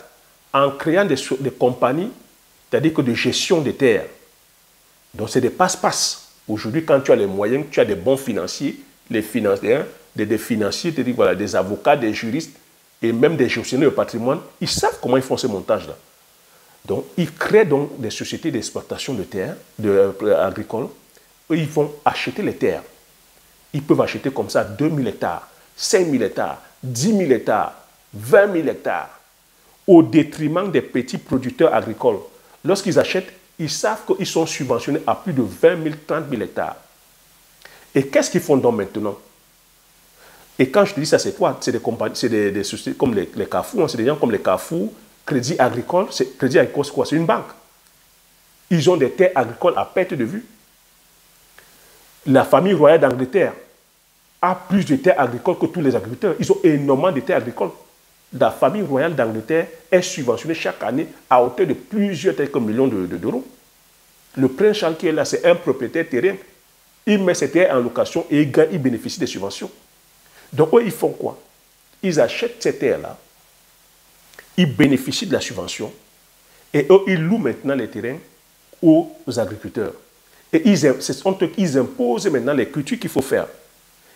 Speaker 1: en créant des compagnies, c'est-à-dire que de gestion des terres. Donc c'est des passe-passe. Aujourd'hui, quand tu as les moyens, tu as des bons financiers, les financiers, des financiers, c'est-à-dire voilà, des avocats, des juristes et même des gestionnaires de patrimoine, ils savent comment ils font ces montages-là. Donc, ils créent donc des sociétés d'exploitation de terres agricoles. Eux, ils vont acheter les terres. Ils peuvent acheter comme ça 2000 hectares, 5000 hectares, 10 000 hectares, 20 000 hectares, au détriment des petits producteurs agricoles. Lorsqu'ils achètent, ils savent qu'ils sont subventionnés à plus de 20 000, 30 000 hectares. Et qu'est-ce qu'ils font donc maintenant? Et quand je te dis ça, c'est quoi? C'est des compagnies, c'est des sociétés comme les Carrefour, hein, c'est des gens comme les Carrefour, Crédit Agricole, c'est quoi? C'est une banque. Ils ont des terres agricoles à perte de vue. La famille royale d'Angleterre a plus de terres agricoles que tous les agriculteurs. Ils ont énormément de terres agricoles. La famille royale d'Angleterre est subventionnée chaque année à hauteur de plusieurs millions d'euros. Le prince Charles qui est là, c'est un propriétaire terrien. Il met ses terres en location et il bénéficie des subventions. Donc eux, ils font quoi? Ils achètent ces terres-là. Ils bénéficient de la subvention et eux, ils louent maintenant les terrains aux agriculteurs. Et ils imposent maintenant les cultures qu'il faut faire.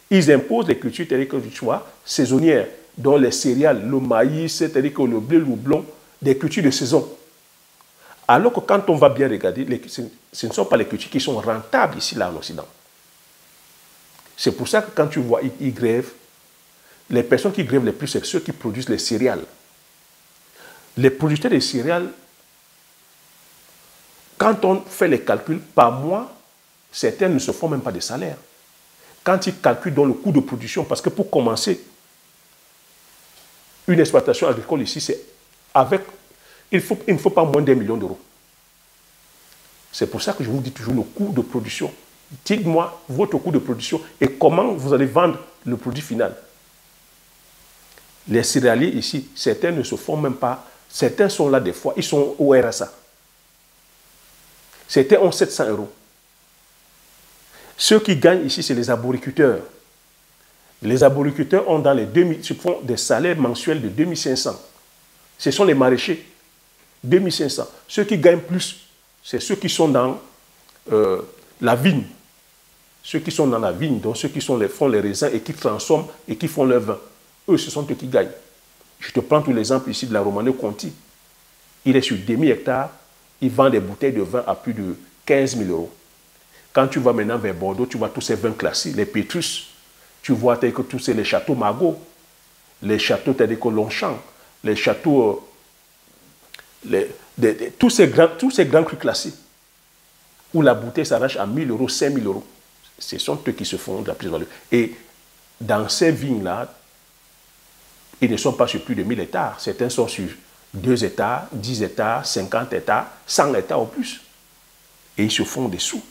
Speaker 1: Ils imposent les cultures, c'est-à-dire que tu vois, saisonnières, dont les céréales, le maïs, c'est-à-dire que le blé, le houblon, des cultures de saison. Alors que quand on va bien regarder, ce ne sont pas les cultures qui sont rentables ici, là, en Occident. C'est pour ça que quand tu vois, ils grèvent, les personnes qui grèvent les plus, c'est ceux qui produisent les céréales. Les producteurs de céréales, quand on fait les calculs par mois, certains ne se font même pas de salaire. Quand ils calculent dans le coût de production, parce que pour commencer, une exploitation agricole ici, c'est avec, il ne faut pas moins d'1 million d'euros. C'est pour ça que je vous dis toujours le coût de production. Dites-moi votre coût de production et comment vous allez vendre le produit final. Les céréaliers ici, certains ne se font même pas. Certains sont là des fois, ils sont au RSA. Certains ont 700 euros. Ceux qui gagnent ici, c'est les arboriculteurs. Les arboriculteurs ont dans les 2000, se font des salaires mensuels de 2500. Ce sont les maraîchers. 2500. Ceux qui gagnent plus, c'est ceux qui sont dans la vigne. Ceux qui sont dans la vigne, donc ceux qui font les raisins et qui transforment et qui font leur vin. Eux, ce sont eux qui gagnent. Je te prends tout l'exemple ici de la Romanée-Conti. Il est sur demi-hectare, il vend des bouteilles de vin à plus de 15 000 euros. Quand tu vas maintenant vers Bordeaux, tu vois tous ces vins classiques, les Pétrus. Tu vois que tous les châteaux Margaux, les châteaux que Longchamp, les châteaux, tous ces grands crus classiques, où la bouteille s'arrache à 1 000 euros, 5 000 euros. Ce sont eux qui se font de la plus-value. Et dans ces vignes-là, ils ne sont pas sur plus de 1000 hectares. Certains sont sur 2 hectares, 10 hectares, 50 hectares, 100 hectares ou plus. Et ils se font des sous.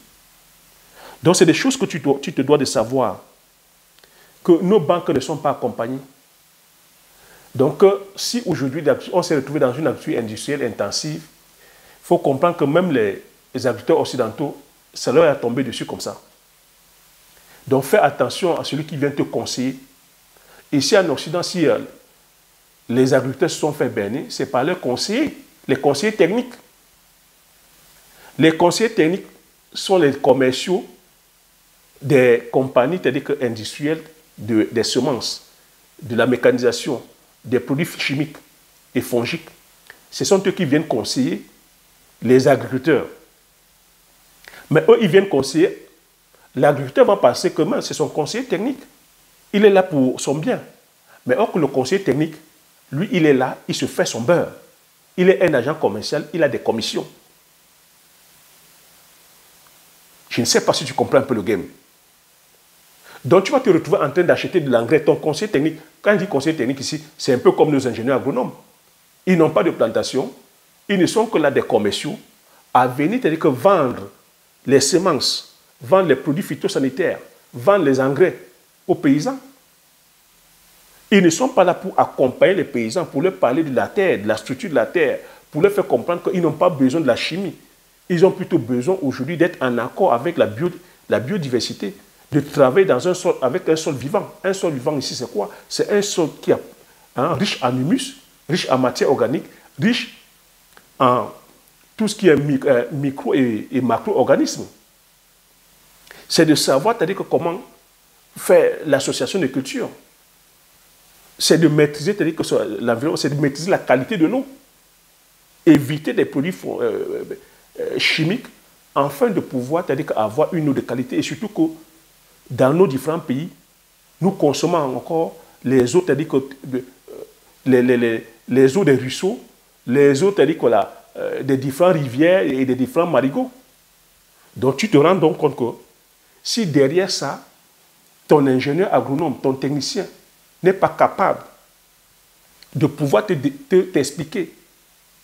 Speaker 1: Donc, c'est des choses que tu te dois de savoir. Que nos banques ne sont pas accompagnées. Donc, si aujourd'hui, on s'est retrouvé dans une agriculture industrielle intensive, il faut comprendre que même les agriculteurs occidentaux, ça leur est tombé dessus comme ça. Donc, fais attention à celui qui vient te conseiller. Ici, en Occident, si les agriculteurs se sont fait berner, c'est par leurs conseillers, les conseillers techniques. Les conseillers techniques sont les commerciaux des compagnies, c'est-à-dire industrielles, des semences, de la mécanisation, des produits chimiques et fongiques. Ce sont eux qui viennent conseiller les agriculteurs. Mais eux, ils viennent conseiller. L'agriculteur va penser que c'est son conseiller technique. Il est là pour son bien. Mais or que le conseiller technique, lui, il est là, il se fait son beurre. Il est un agent commercial, il a des commissions. Je ne sais pas si tu comprends un peu le game. Donc, tu vas te retrouver en train d'acheter de l'engrais. Ton conseiller technique, quand je dis conseiller technique ici, c'est un peu comme nos ingénieurs agronomes. Ils n'ont pas de plantation. Ils ne sont que là des commerciaux à venir, c'est-à-dire que vendre les semences, vendre les produits phytosanitaires, vendre les engrais aux paysans. Ils ne sont pas là pour accompagner les paysans, pour leur parler de la terre, de la structure de la terre, pour leur faire comprendre qu'ils n'ont pas besoin de la chimie. Ils ont plutôt besoin aujourd'hui d'être en accord avec la biodiversité, de travailler dans un sol, avec un sol vivant. Un sol vivant ici, c'est quoi? C'est un sol qui est riche en humus, riche en matière organique, riche en tout ce qui est micro et macro-organismes. C'est de savoir, c'est-à-dire que comment faire l'association de cultures. C'est de maîtriser, c'est-à-dire que l'environnement, c'est de maîtriser la qualité de l'eau. Éviter des produits chimiques afin de pouvoir, c'est-à-dire avoir une eau de qualité. Et surtout que dans nos différents pays, nous consommons encore les eaux, c'est-à-dire que les eaux des ruisseaux, les eaux, c'est-à-dire que des différentes rivières et des différents marigots. Donc tu te rends donc compte que si derrière ça, ton ingénieur agronome, ton technicien n'est pas capable de pouvoir t'expliquer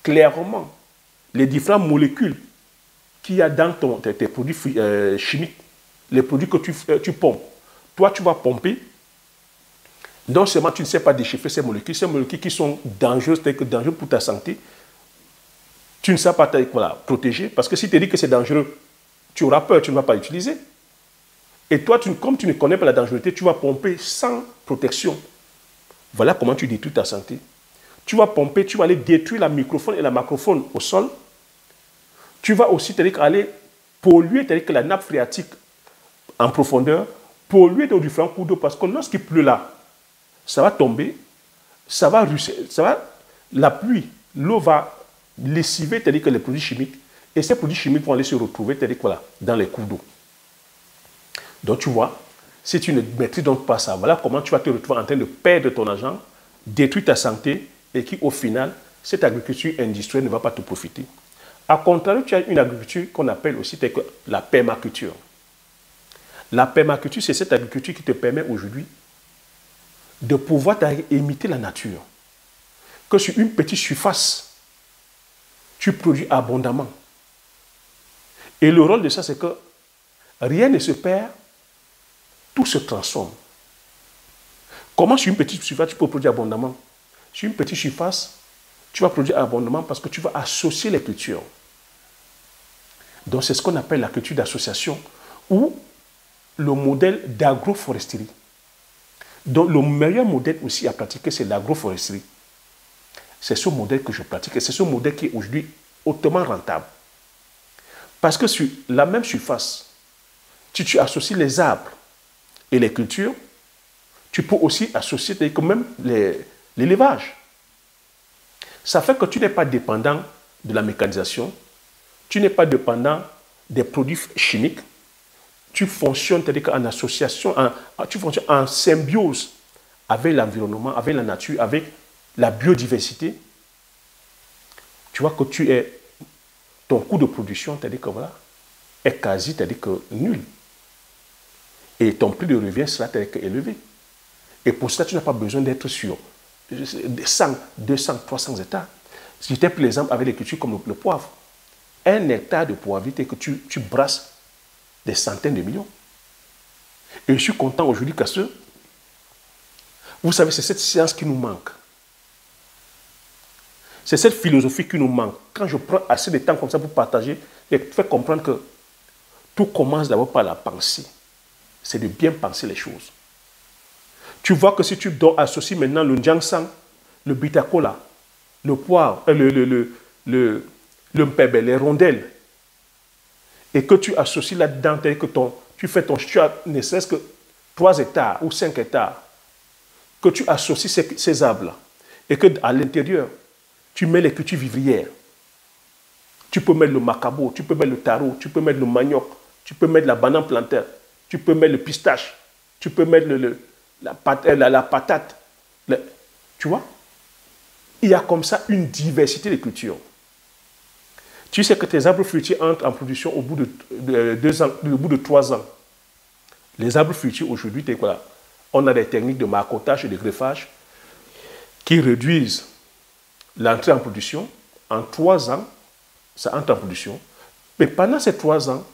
Speaker 1: clairement les différentes molécules qu'il y a dans tes produits chimiques, les produits que tu pompes. Toi, tu vas pomper. Non seulement tu ne sais pas déchiffrer ces molécules qui sont dangereuses, dangereuses pour ta santé, tu ne sais pas protéger, parce que si tu dis que c'est dangereux, tu auras peur, tu ne vas pas l'utiliser. Et toi, comme tu ne connais pas la dangerosité, tu vas pomper sans protection. Voilà comment tu détruis ta santé. Tu vas pomper, tu vas aller détruire la microfaune et la macrofaune au sol. Tu vas aussi aller polluer la nappe phréatique en profondeur, polluer dans différents cours d'eau, parce que lorsqu'il pleut là, ça va tomber, ça va ruisseler, la pluie, l'eau va lessiver les produits chimiques, et ces produits chimiques vont aller se retrouver dans les cours d'eau. Donc tu vois, si tu ne maîtrises donc pas ça, voilà comment tu vas te retrouver en train de perdre ton argent, détruire ta santé, et qui au final, cette agriculture industrielle ne va pas te profiter. A contrario, tu as une agriculture qu'on appelle aussi la permaculture. La permaculture, c'est cette agriculture qui te permet aujourd'hui de pouvoir imiter la nature. Que sur une petite surface, tu produis abondamment. Et le rôle de ça, c'est que rien ne se perd, tout se transforme. Comment sur une petite surface, tu peux produire abondamment? Sur une petite surface, tu vas produire abondamment parce que tu vas associer les cultures. Donc, c'est ce qu'on appelle la culture d'association ou le modèle d'agroforesterie. Donc, le meilleur modèle aussi à pratiquer, c'est l'agroforesterie. C'est ce modèle que je pratique et c'est ce modèle qui est aujourd'hui hautement rentable. Parce que sur la même surface, si tu associes les arbres et les cultures, tu peux aussi associer quand même l'élevage. Ça fait que tu n'es pas dépendant de la mécanisation, tu n'es pas dépendant des produits chimiques, tu fonctionnes en association, tu fonctionnes en symbiose avec l'environnement, avec la nature, avec la biodiversité. Tu vois que ton coût de production, c'est-à-dire que voilà, est quasi, c'est-à-dire que nul. Et ton prix de revient sera élevé. Et pour cela, tu n'as pas besoin d'être sur 100, 200, 300 hectares. Si tu es, par exemple, avec des cultures comme le poivre, 1 hectare de poivrité que tu brasses des centaines de millions. Et je suis content aujourd'hui parce que, vous savez, c'est cette science qui nous manque. C'est cette philosophie qui nous manque. Quand je prends assez de temps comme ça pour partager, je fais comprendre que tout commence d'abord par la pensée. C'est de bien penser les choses. Tu vois que si tu dois associer maintenant le Njangsang, le Bitakola, le poivre, le mpebe, les rondelles, et que tu associes là-dedans, que tu as ne serait-ce que 3 hectares ou 5 hectares, que tu associes ces arbres-là, et qu'à l'intérieur, tu mets les cultures vivrières. Tu peux mettre le macabo, tu peux mettre le taro, tu peux mettre le manioc, tu peux mettre la banane plantaire, tu peux mettre le pistache, tu peux mettre la patate. Tu vois? Il y a comme ça une diversité de cultures. Tu sais que tes arbres fruitiers entrent en production au bout de 2 ans, au bout de 3 ans. Les arbres fruitiers aujourd'hui, voilà, on a des techniques de marcottage et de greffage qui réduisent l'entrée en production. En 3 ans, ça entre en production. Mais pendant ces 3 ans,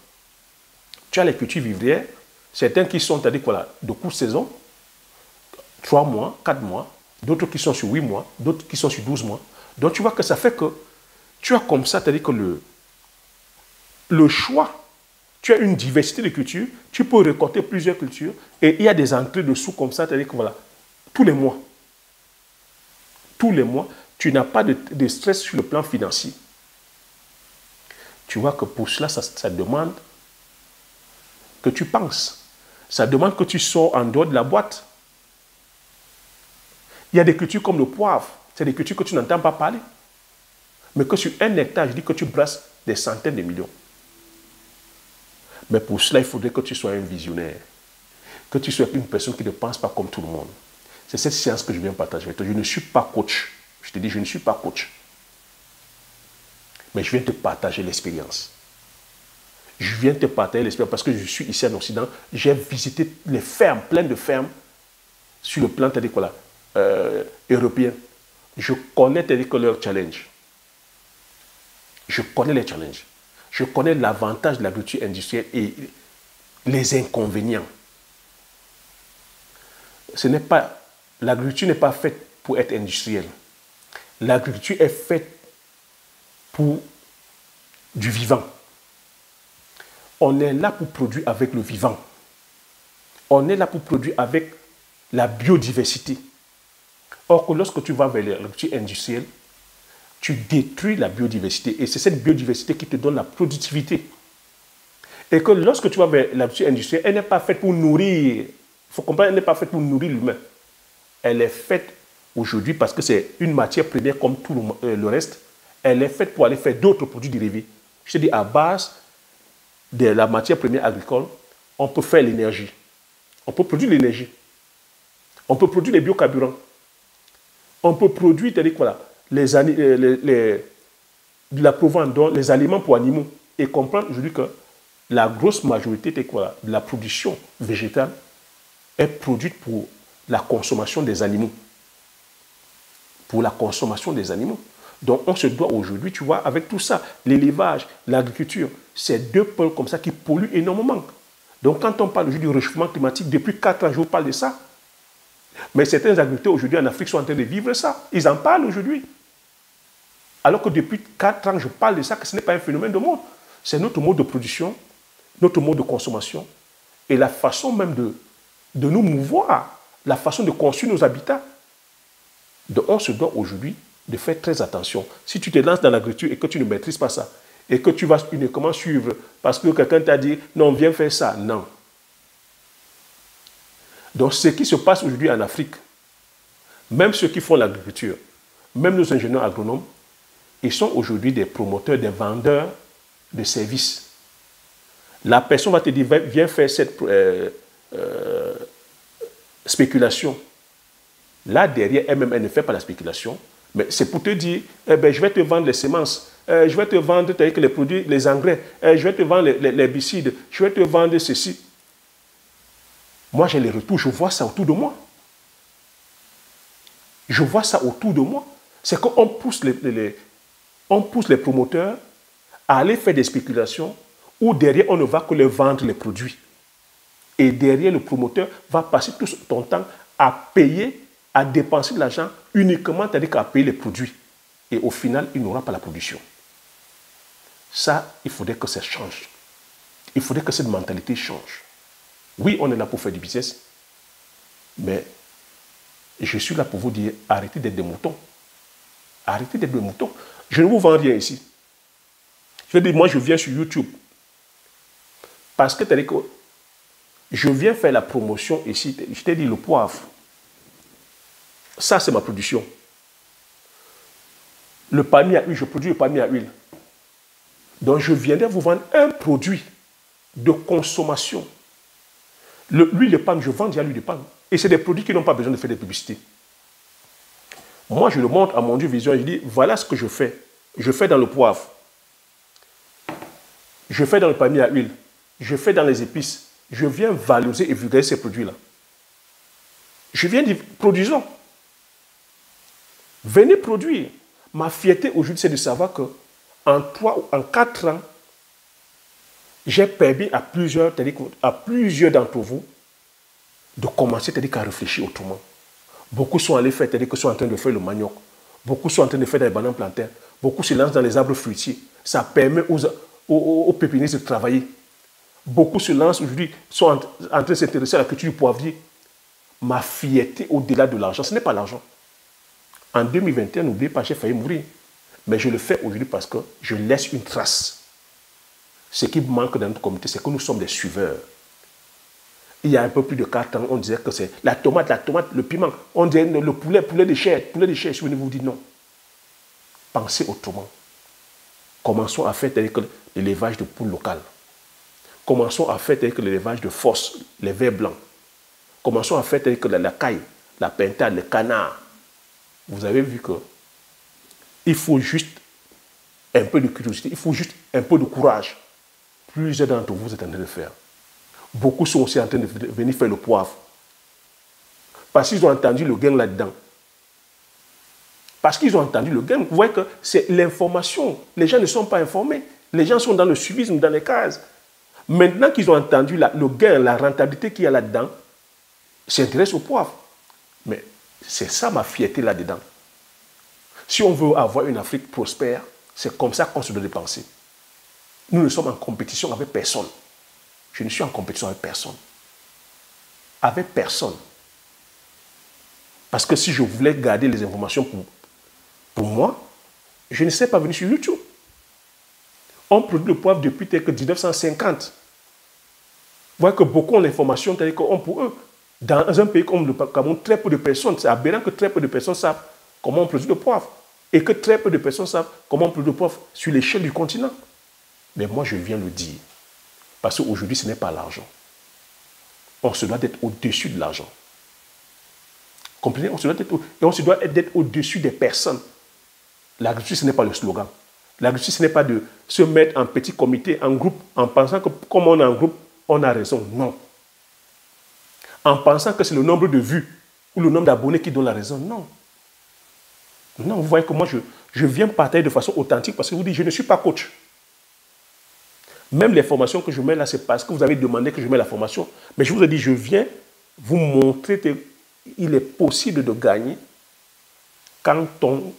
Speaker 1: tu as les cultures vivrières, certains qui sont, c'est-à-dire voilà, de courte saison, 3 mois, 4 mois, d'autres qui sont sur 8 mois, d'autres qui sont sur 12 mois. Donc tu vois que ça fait que tu as comme ça, c'est-à-dire que le choix, tu as une diversité de cultures, tu peux récolter plusieurs cultures et il y a des entrées dessous comme ça, c'est-à-dire que voilà, tous les mois, tu n'as pas de stress sur le plan financier. Tu vois que pour cela, ça demande que tu penses. Ça demande que tu sors en dehors de la boîte. Il y a des cultures comme le poivre, c'est des cultures que tu n'entends pas parler. Mais que sur 1 hectare, je dis que tu brasses des centaines de millions. Mais pour cela, il faudrait que tu sois un visionnaire. Que tu sois une personne qui ne pense pas comme tout le monde. C'est cette science que je viens partager avec toi. Je ne suis pas coach. Je te dis, je ne suis pas coach. Mais je viens te partager l'expérience. Je viens te partager l'expérience parce que je suis ici en Occident. J'ai visité les fermes, plein de fermes, sur le plan européen. Je connais leurs challenges. Je connais les challenges. Je connais l'avantage de l'agriculture industrielle et les inconvénients. L'agriculture n'est pas faite pour être industrielle. L'agriculture est faite pour du vivant. On est là pour produire avec le vivant. On est là pour produire avec la biodiversité. Or que lorsque tu vas vers l'agriculture industrielle, tu détruis la biodiversité. Et c'est cette biodiversité qui te donne la productivité. Et que lorsque tu vas vers l'agriculture industrielle, elle n'est pas faite pour nourrir. Il faut comprendre, elle n'est pas faite pour nourrir l'humain. Elle est faite aujourd'hui parce que c'est une matière première comme tout le reste. Elle est faite pour aller faire d'autres produits dérivés. Je te dis, à base de la matière première agricole, on peut faire l'énergie. On peut produire l'énergie. On peut produire les biocarburants. On peut produire, voilà, de la provence, les aliments pour animaux. Et comprendre aujourd'hui que la grosse majorité de la production végétale est produite pour la consommation des animaux. Pour la consommation des animaux. Donc on se doit aujourd'hui, tu vois, avec tout ça, l'élevage, l'agriculture, c'est 2 pôles comme ça qui polluent énormément. Donc quand on parle aujourd'hui du réchauffement climatique, depuis 4 ans, je vous parle de ça. Mais certains agriculteurs aujourd'hui en Afrique sont en train de vivre ça. Ils en parlent aujourd'hui. Alors que depuis 4 ans, je parle de ça, que ce n'est pas un phénomène de mode. C'est notre mode de production, notre mode de consommation et la façon même de nous mouvoir la façon de construire nos habitats. Donc on se doit aujourd'hui de faire très attention. Si tu te lances dans l'agriculture et que tu ne maîtrises pas ça, et que tu vas uniquement suivre parce que quelqu'un t'a dit « non, viens faire ça », non. Donc ce qui se passe aujourd'hui en Afrique, même ceux qui font l'agriculture, même nos ingénieurs agronomes, ils sont aujourd'hui des promoteurs, des vendeurs de services. La personne va te dire, viens faire cette spéculation. Là, derrière, elle-même, elle ne fait pas la spéculation, mais c'est pour te dire, eh ben, je vais te vendre les semences, je vais te vendre les produits, les engrais, je vais te vendre les herbicides, je vais te vendre ceci. Moi, j'ai les retours, je vois ça autour de moi. Je vois ça autour de moi. C'est qu'on pousse les promoteurs à aller faire des spéculations où derrière, on ne va que leur vendre les produits. Et derrière, le promoteur va passer tout son temps à payer, à dépenser de l'argent uniquement, c'est-à-dire qu'à payer les produits. Et au final, il n'aura pas la production. Ça, il faudrait que ça change. Il faudrait que cette mentalité change. Oui, on est là pour faire du business, mais je suis là pour vous dire, arrêtez d'être des moutons. Arrêtez d'être des moutons. Je ne vous vends rien ici. Je veux dire, moi, je viens sur YouTube. Parce que, c'est-à-dire que je viens faire la promotion ici. Je t'ai dit, le poivre. Ça, c'est ma production. Le palmier à huile, je produis le palmier à huile. Donc, je viendrai vous vendre un produit de consommation. L'huile de palme, je vends déjà l'huile de palme. Et c'est des produits qui n'ont pas besoin de faire des publicités. Moi, je le montre à mon Dieu Vision et je dis, voilà ce que je fais. Je fais dans le poivre. Je fais dans le palmier à huile. Je fais dans les épices. Je viens valoriser et vulgariser ces produits-là. Je viens dire, produisons. Venez produire. Ma fierté aujourd'hui, c'est de savoir que en 3 ou en 4 ans, j'ai permis à plusieurs d'entre vous de commencer à réfléchir autrement. Beaucoup sont allés faire, c'est-à-dire que sont en train de faire le manioc. Beaucoup sont en train de faire des bananes plantains. Beaucoup se lancent dans les arbres fruitiers. Ça permet aux pépiniers de travailler. Beaucoup se lancent aujourd'hui, sont en train de s'intéresser à la culture du poivrier. Ma fierté au-delà de l'argent, ce n'est pas l'argent. En 2021, n'oubliez pas, j'ai failli mourir. Mais je le fais aujourd'hui parce que je laisse une trace. Ce qui manque dans notre communauté, c'est que nous sommes des suiveurs. Il y a un peu plus de 4 ans, on disait que c'est la tomate, le piment. On disait le poulet de chair. Je suis venu vous dire non. Pensez autrement. Commençons à faire l'élevage de poules locales. Commençons à faire l'élevage de fosses, les vers blancs. Commençons à faire la caille, la pintade, le canard. Vous avez vu que il faut juste un peu de curiosité, il faut juste un peu de courage. Plusieurs d'entre vous êtes en train de le faire. Beaucoup sont aussi en train de venir faire le poivre. Parce qu'ils ont entendu le gain là-dedans. Parce qu'ils ont entendu le gain. Vous voyez que c'est l'information. Les gens ne sont pas informés. Les gens sont dans le suivisme, dans les cases. Maintenant qu'ils ont entendu le gain, la rentabilité qu'il y a là-dedans, ils s'intéressent au poivre. Mais c'est ça ma fierté là-dedans. Si on veut avoir une Afrique prospère, c'est comme ça qu'on se doit de penser. Nous ne sommes en compétition avec personne. Je ne suis en compétition avec personne. Avec personne. Parce que si je voulais garder les informations pour moi, je ne serais pas venu sur YouTube. On produit le poivre depuis 1950. Vous voyez que beaucoup ont l'information pour eux. Dans un pays comme le Cameroun, très peu de personnes, c'est aberrant que très peu de personnes savent comment on produit le poivre. Et que très peu de personnes savent comment on produit le poivre sur l'échelle du continent. Mais moi, je viens le dire. Parce qu'aujourd'hui, ce n'est pas l'argent. On se doit d'être au-dessus de l'argent. Comprenez? On se doit d'être au-dessus des personnes. L'agriculture, ce n'est pas le slogan. L'agriculture, ce n'est pas de se mettre en petit comité, en groupe, en pensant que comme on est en groupe, on a raison. Non. En pensant que c'est le nombre de vues ou le nombre d'abonnés qui donne la raison. Non. Non, vous voyez que moi, je viens partager de façon authentique parce que je vous dis, je ne suis pas coach. Même les formations que je mets là, c'est parce que vous avez demandé que je mette la formation. Mais je vous ai dit, je viens vous montrer qu'il est possible de gagner quand on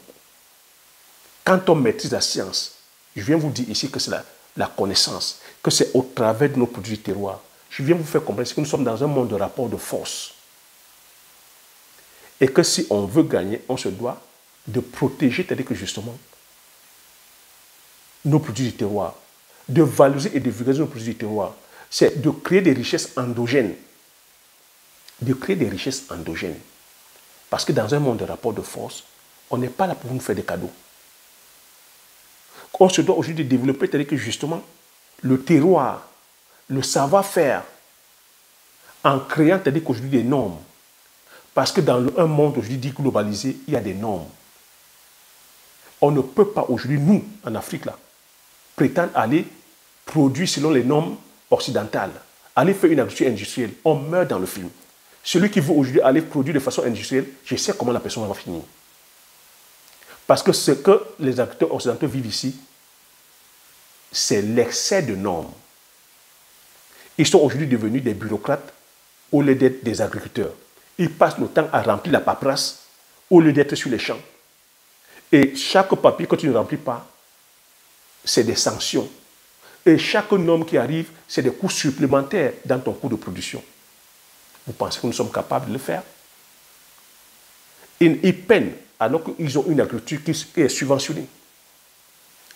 Speaker 1: maîtrise la science. Je viens vous dire ici que c'est la connaissance, que c'est au travers de nos produits du terroir. Je viens vous faire comprendre que nous sommes dans un monde de rapport de force. Et que si on veut gagner, on se doit de protéger, c'est-à-dire que justement, nos produits du terroir, de valoriser et de vulgariser nos produits du terroir. C'est de créer des richesses endogènes. De créer des richesses endogènes. Parce que dans un monde de rapport de force, on n'est pas là pour nous faire des cadeaux. On se doit aujourd'hui de développer, c'est-à-dire que justement, le terroir, le savoir-faire, en créant, c'est-à-dire qu'aujourd'hui, des normes. Parce que dans un monde aujourd'hui dit globalisé, il y a des normes. On ne peut pas aujourd'hui, nous, en Afrique, là, prétendre aller produire selon les normes occidentales, aller faire une agriculture industrielle. On meurt dans le film. Celui qui veut aujourd'hui aller produire de façon industrielle, je sais comment la personne va finir. Parce que ce que les agriculteurs occidentaux vivent ici, c'est l'excès de normes. Ils sont aujourd'hui devenus des bureaucrates au lieu d'être des agriculteurs. Ils passent le temps à remplir la paperasse au lieu d'être sur les champs. Et chaque papier que tu ne remplis pas, c'est des sanctions. Et chaque norme qui arrive, c'est des coûts supplémentaires dans ton coût de production. Vous pensez que nous sommes capables de le faire? Ils peinent alors qu'ils ont une agriculture qui est subventionnée.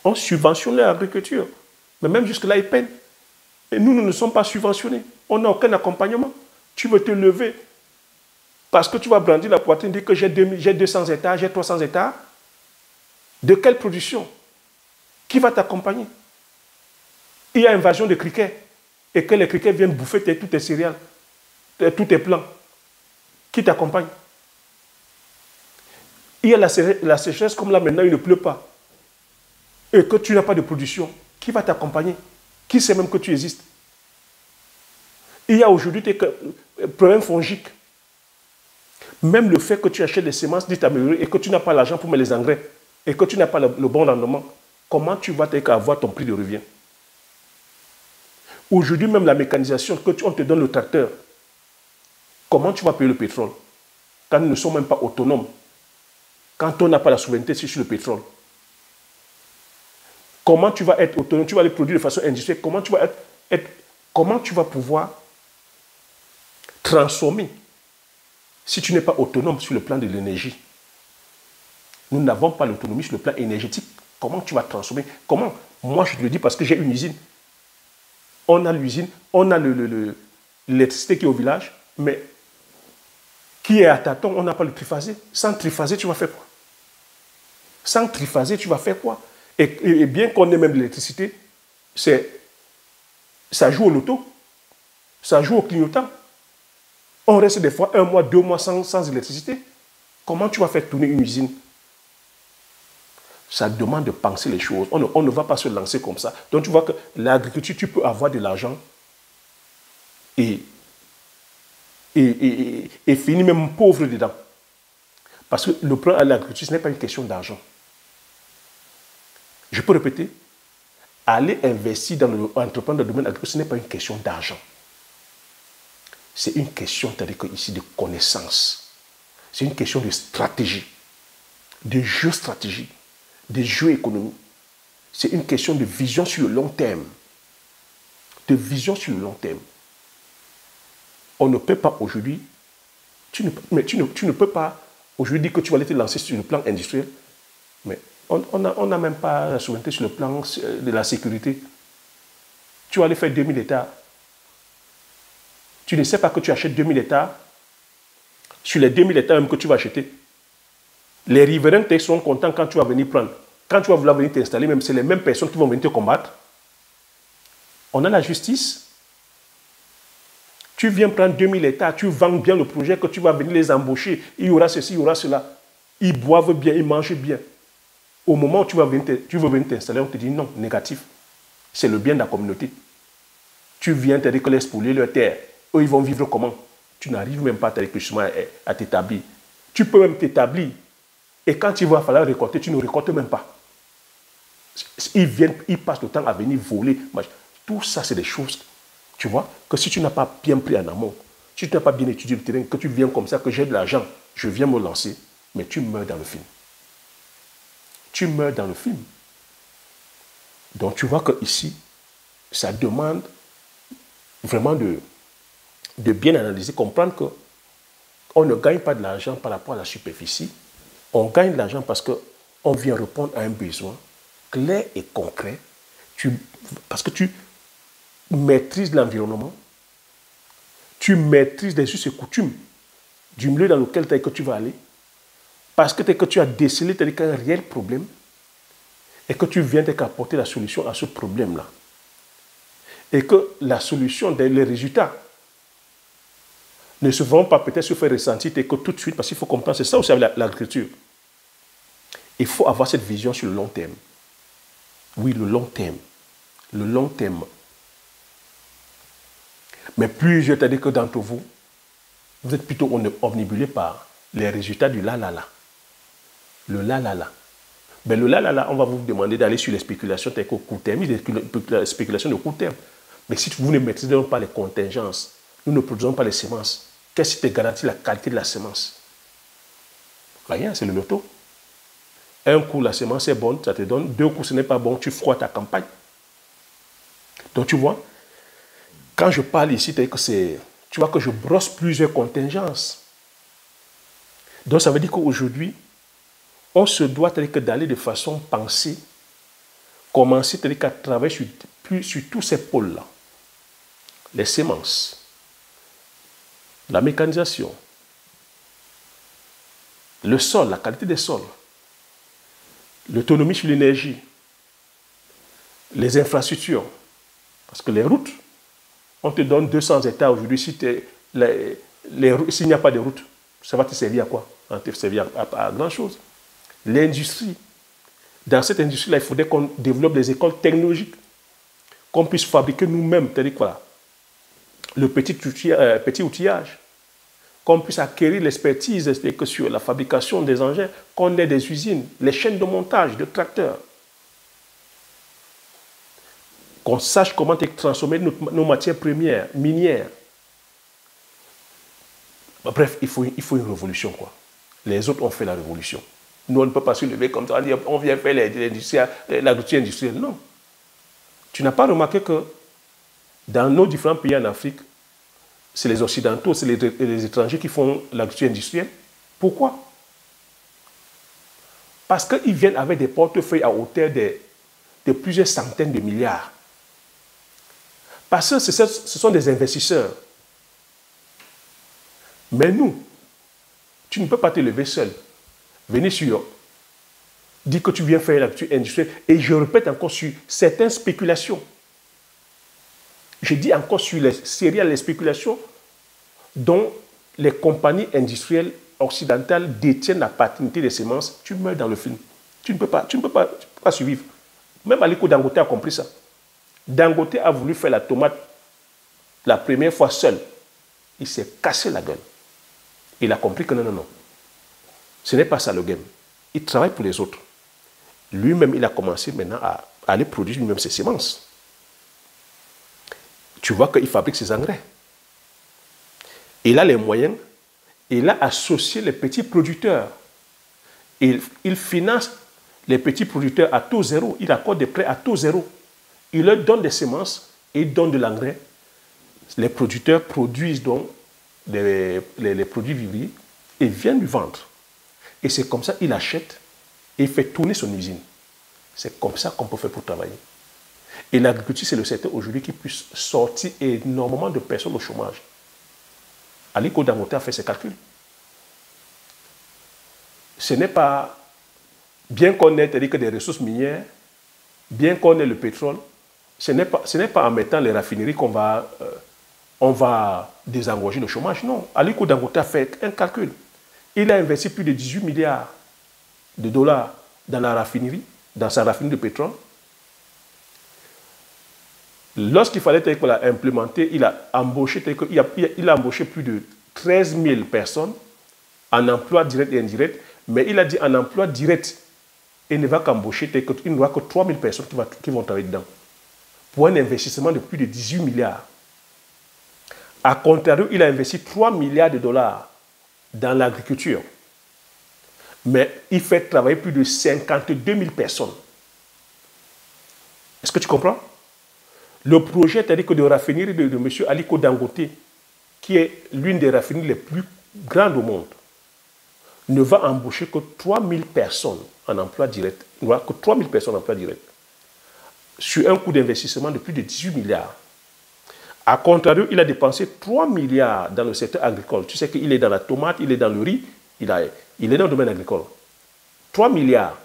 Speaker 1: On subventionne l'agriculture. Mais même jusque-là, ils peinent. Et nous ne sommes pas subventionnés. On n'a aucun accompagnement. Tu veux te lever parce que tu vas brandir la poitrine, dire que j'ai 200 hectares, j'ai 300 hectares. De quelle production? Qui va t'accompagner? Il y a invasion de criquets et que les criquets viennent bouffer tous tes céréales, tous tes plants. Qui t'accompagne? Il y a la sécheresse, comme là maintenant il ne pleut pas et que tu n'as pas de production. Qui va t'accompagner? Qui sait même que tu existes? Il y a aujourd'hui des problèmes fongiques. Même le fait que tu achètes des semences dites améliorées et que tu n'as pas l'argent pour mettre les engrais et que tu n'as pas le bon rendement, comment tu vas avoir ton prix de revient? Aujourd'hui, même la mécanisation, on te donne le tracteur, comment tu vas payer le pétrole quand nous ne sommes même pas autonomes, quand on n'a pas la souveraineté sur le pétrole? Comment tu vas être autonome? Tu vas les produire de façon industrielle. Comment tu vas pouvoir transformer si tu n'es pas autonome sur le plan de l'énergie? Nous n'avons pas l'autonomie sur le plan énergétique. Comment tu vas transformer? Comment? Moi, je te le dis parce que j'ai une usine. On a l'usine, on a l'électricité qui est au village, mais qui est à tâtons, on n'a pas le triphasé. Sans triphasé, tu vas faire quoi? Sans triphasé, tu vas faire quoi? Et bien qu'on ait même de l'électricité, ça joue au loto, ça joue au clignotant. On reste des fois 1 mois, 2 mois sans électricité. Comment tu vas faire tourner une usine? Ça demande de penser les choses. On ne va pas se lancer comme ça. Donc tu vois que l'agriculture, tu peux avoir de l'argent et finir même pauvre dedans. Parce que le plan à l'agriculture, ce n'est pas une question d'argent. Je peux répéter, aller investir entreprendre dans le domaine agricole, ce n'est pas une question d'argent. C'est une question, c'est-à-dire ici, de connaissance. C'est une question de stratégie, de géostratégie, de géoéconomie. C'est une question de vision sur le long terme. De vision sur le long terme. On ne peut pas aujourd'hui, tu ne peux pas aujourd'hui dire que tu vas aller te lancer sur le plan industriel, mais on n'a même pas la souveraineté sur le plan de la sécurité. Tu vas aller faire 2000 hectares. Tu ne sais pas que tu achètes 2000 hectares. Sur les 2000 hectares même que tu vas acheter, les riverains seront contents quand tu vas venir prendre. Quand tu vas vouloir venir t'installer, même c'est les mêmes personnes qui vont venir te combattre. On a la justice. Tu viens prendre 2000 hectares, tu vends bien le projet, que tu vas venir les embaucher. Il y aura ceci, il y aura cela. Ils boivent bien, ils mangent bien. Au moment où tu veux venir t'installer, on te dit non, négatif. C'est le bien de la communauté. Tu viens te dire que laisse pouler leur terre. Eux, ils vont vivre comment? Tu n'arrives même pas à t'établir. Tu peux même t'établir. Et quand il va falloir récolter, tu ne récoltes même pas. Ils passent le temps à venir voler. Tout ça, c'est des choses, tu vois, que si tu n'as pas bien pris en amont, si tu n'as pas bien étudié le terrain, que tu viens comme ça, que j'ai de l'argent, je viens me lancer, mais tu meurs dans le film. Tu meurs dans le film. Donc tu vois que ici, ça demande vraiment de bien analyser, comprendre que on ne gagne pas de l'argent par rapport à la superficie. On gagne de l'argent parce qu'on vient répondre à un besoin clair et concret. Parce que tu maîtrises l'environnement, tu maîtrises les us et coutumes du milieu dans lequel que tu vas aller, parce que tu as décelé un réel problème et que tu viens apporter la solution à ce problème-là. Et que la solution, les résultats ne se vont pas peut-être se faire ressentir que tout de suite, parce qu'il faut comprendre, c'est ça aussi avec l'agriculture. Il faut avoir cette vision sur le long terme. Oui, le long terme. Le long terme. Mais plusieurs, c'est-à-dire que d'entre vous, vous êtes plutôt omnibulés par les résultats du la-la-la. Le la-la-la. Mais le la-la-la, on va vous demander d'aller sur les spéculations telles qu'au court terme, les spéculations de court terme. Mais si vous ne maîtrisez pas les contingences, nous ne produisons pas les semences, qu'est-ce qui te garantit la qualité de la semence? Rien, c'est le loto. Un coup, la semence est bonne, ça te donne. 2 coups, ce n'est pas bon, tu froides ta campagne. Donc, tu vois, quand je parle ici, tu vois que je brosse plusieurs contingences. Donc, ça veut dire qu'aujourd'hui, on se doit d'aller de façon pensée, commencer à travailler sur tous ces pôles-là. Les semences, la mécanisation, le sol, la qualité des sols, l'autonomie sur l'énergie, les infrastructures. Parce que les routes, on te donne 200 hectares aujourd'hui. S'il n'y a pas de route, ça va te servir à quoi? Ça va te servir à grand-chose. L'industrie. Dans cette industrie-là, il faudrait qu'on développe des écoles technologiques, qu'on puisse fabriquer nous-mêmes, c'est-à-dire quoi? Le petit outillage, qu'on puisse acquérir l'expertise sur la fabrication des engins, qu'on ait des usines, les chaînes de montage de tracteurs, qu'on sache comment transformer nos matières premières, minières. Bref, il faut une révolution, quoi. Les autres ont fait la révolution. Nous, on ne peut pas se lever comme ça, on vient faire l'agriculture industrielle. Non. Tu n'as pas remarqué que dans nos différents pays en Afrique, c'est les Occidentaux, c'est les étrangers qui font l'agriculture industrielle. Pourquoi? Parce qu'ils viennent avec des portefeuilles à hauteur de plusieurs centaines de milliards. Parce que ce sont des investisseurs. Mais nous, tu ne peux pas te lever seul. Venir dire que tu viens faire l'agriculture industrielle. Et je répète encore sur certaines spéculations. Je dis encore sur les céréales, les spéculations dont les compagnies industrielles occidentales détiennent la paternité des semences. Tu meurs dans le film. Tu ne peux pas survivre. Même Aliko Dangote a compris ça. Dangote a voulu faire la tomate la première fois seul. Il s'est cassé la gueule. Il a compris que non. Ce n'est pas ça le game. Il travaille pour les autres. Lui-même, il a commencé maintenant à aller produire lui-même ses semences. Tu vois qu'il fabrique ses engrais. Il a les moyens. Il a associé les petits producteurs. Il finance les petits producteurs à taux zéro. Il accorde des prêts à taux zéro. Il leur donne des semences et il donne de l'engrais. Les producteurs produisent donc les produits vivriers et viennent lui vendre. Et c'est comme ça qu'il achète et il fait tourner son usine. C'est comme ça qu'on peut faire pour travailler. Et l'agriculture, c'est le secteur aujourd'hui qui puisse sortir énormément de personnes au chômage. Aliko Dangote a fait ses calculs. Ce n'est pas bien qu'on ait des ressources minières, bien qu'on ait le pétrole, ce n'est pas en mettant les raffineries qu'on va désengorger le chômage. Non. Aliko Dangote a fait un calcul. Il a investi plus de 18 milliards de dollars dans la raffinerie, dans sa raffinerie de pétrole. Lorsqu'il fallait implémenter, il a embauché plus de 13 000 personnes en emploi direct et indirect, mais il a dit en emploi direct, il ne va qu'embaucher, il n'y aura que 3 000 personnes qui vont travailler dedans, pour un investissement de plus de 18 milliards. A contrario, il a investi 3 milliards de dollars dans l'agriculture, mais il fait travailler plus de 52 000 personnes. Est-ce que tu comprends? Le projet, c'est-à-dire que de raffinerie de M. Aliko Dangote, qui est l'une des raffineries les plus grande au monde ne va embaucher que 3000 personnes en emploi direct, il n'y aura que 3000 personnes en emploi direct, sur un coût d'investissement de plus de 18 milliards. A contrario, il a dépensé 3 milliards dans le secteur agricole. Tu sais qu'il est dans la tomate, il est dans le riz, il est dans le domaine agricole. 3 milliards.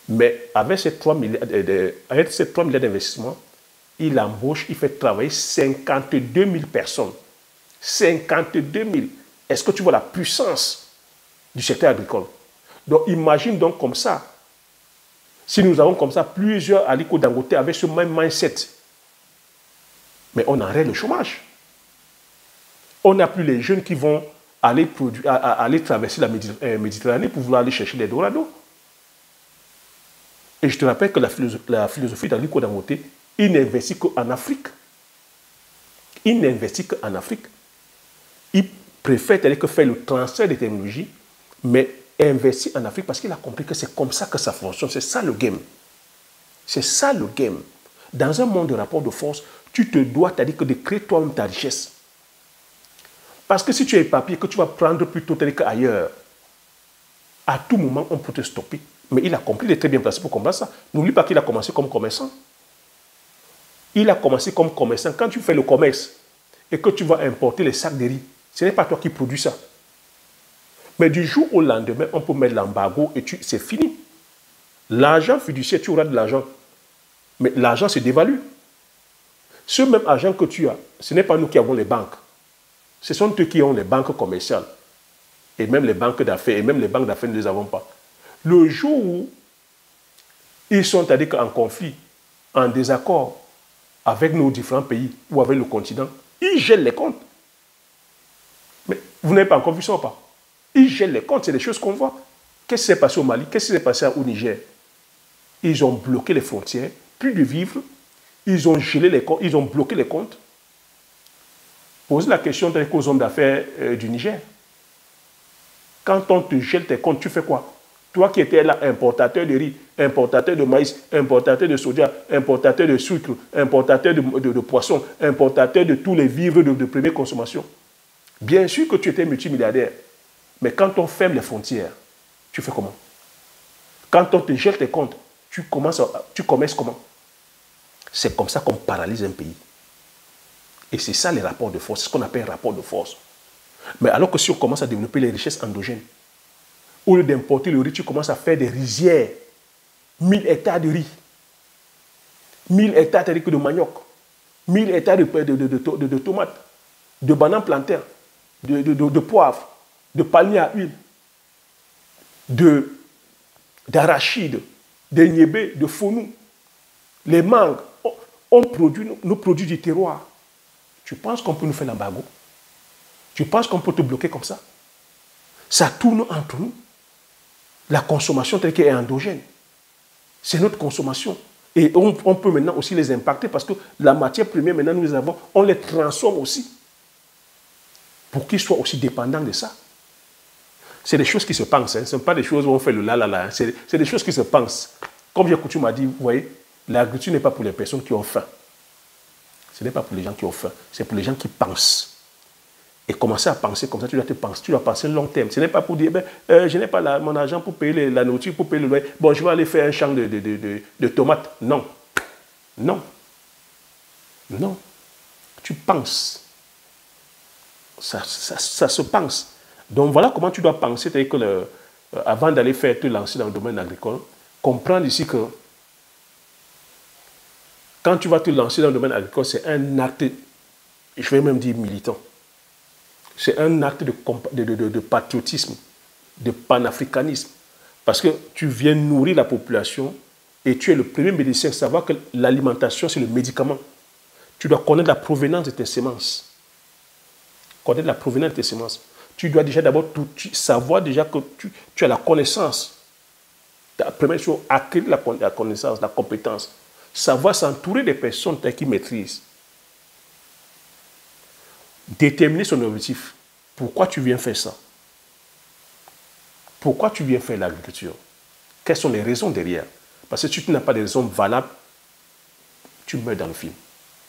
Speaker 1: Mais avec ces 3 milliards, d'investissements, il embauche, il fait travailler 52 000 personnes. 52 000. Est-ce que tu vois la puissance du secteur agricole? Donc imagine donc comme ça, si nous avons comme ça plusieurs Aliko Dangote avec ce même mindset, mais on arrête le chômage. On n'a plus les jeunes qui vont aller traverser la Méditerranée pour vouloir aller chercher des dorados. Et je te rappelle que la philosophie d'Aliko Dangote, il n'investit qu'en Afrique. Il n'investit qu'en Afrique. Il préfère faire le transfert des technologies, mais investir en Afrique parce qu'il a compris que c'est comme ça que ça fonctionne. C'est ça le game. C'est ça le game. Dans un monde de rapport de force, tu te dois, c'est-à-dire que de créer toi-même ta richesse. Parce que si tu es éparpillé, que tu vas prendre plutôt qu'ailleurs, à tout moment, on peut te stopper. Mais il a compris, il est très bien placé pour comprendre ça. N'oublie pas qu'il a commencé comme commerçant. Il a commencé comme commerçant. Quand tu fais le commerce et que tu vas importer les sacs de riz, ce n'est pas toi qui produis ça. Mais du jour au lendemain, on peut mettre l'embargo et c'est fini. L'argent fiduciaire, tu auras de l'argent. Mais l'argent se dévalue. Ce même argent que tu as, ce n'est pas nous qui avons les banques. Ce sont eux qui ont les banques commerciales. Et même les banques d'affaires. Et même les banques d'affaires, nous ne les avons pas. Le jour où ils sont en conflit, en désaccord avec nos différents pays ou avec le continent, ils gèlent les comptes. Mais vous n'avez pas encore vu ça ou pas? Ils gèlent les comptes, c'est des choses qu'on voit. Qu'est-ce qui s'est passé au Mali? Qu'est-ce qui s'est passé au Niger? Ils ont bloqué les frontières, plus de vivres. Ils ont gelé les comptes, ils ont bloqué les comptes. Posez la question aux hommes d'affaires du Niger. Quand on te gèle tes comptes, tu fais quoi? Toi qui étais là, importateur de riz, importateur de maïs, importateur de soja, importateur de sucre, importateur de poissons, importateur de tous les vivres de première consommation. Bien sûr que tu étais multimilliardaire. Mais quand on ferme les frontières, tu fais comment? Quand on te gèle tes comptes, tu commerces comment? C'est comme ça qu'on paralyse un pays. Et c'est ça les rapports de force, c'est ce qu'on appelle rapport de force. Mais alors que si on commence à développer les richesses endogènes, au lieu d'importer le riz, tu commences à faire des rizières, 1000 hectares de riz, 1000 hectares de manioc, 1000 hectares de tomates, de bananes plantains, de poivre, de palmiers à huile, d'arachides, de niébé, de faunou, les mangues. On produit nos produits du terroir. Tu penses qu'on peut nous faire l'embargo? Tu penses qu'on peut te bloquer comme ça? Ça tourne entre nous. La consommation telle qu'elle est endogène. C'est notre consommation. Et on peut maintenant aussi les impacter parce que la matière première, maintenant nous les avons, on les transforme aussi. Pour qu'ils soient aussi dépendants de ça. C'est des choses qui se pensent. Hein. Ce ne sont pas des choses où on fait le la. Hein. C'est des choses qui se pensent. Comme j'ai coutume à dire, vous voyez, l'agriculture n'est pas pour les personnes qui ont faim. Ce n'est pas pour les gens qui ont faim. C'est pour les gens qui pensent. Et commencer à penser comme ça, tu dois penser long terme. Ce n'est pas pour dire, je n'ai pas mon argent pour payer la nourriture, pour payer le loyer. Bon, je vais aller faire un champ de tomates. Non. Non. Non. Tu penses. Ça se pense. Donc voilà comment tu dois penser. C'est-à-dire que avant d'aller te lancer dans le domaine agricole, comprendre ici que quand tu vas te lancer dans le domaine agricole, c'est un acte, je vais même dire militant. C'est un acte de patriotisme, de panafricanisme. Parce que tu viens nourrir la population et tu es le premier médecin à savoir que l'alimentation, c'est le médicament. Tu dois connaître la provenance de tes semences. Connaître la provenance de tes semences. Tu dois déjà d'abord savoir déjà que tu as la connaissance. La première chose, acquérir la connaissance, la compétence. Savoir s'entourer des personnes qui maîtrisent. Déterminer son objectif. Pourquoi tu viens faire ça? Pourquoi tu viens faire l'agriculture? Quelles sont les raisons derrière? Parce que si tu n'as pas de raisons valables, tu meurs dans le film.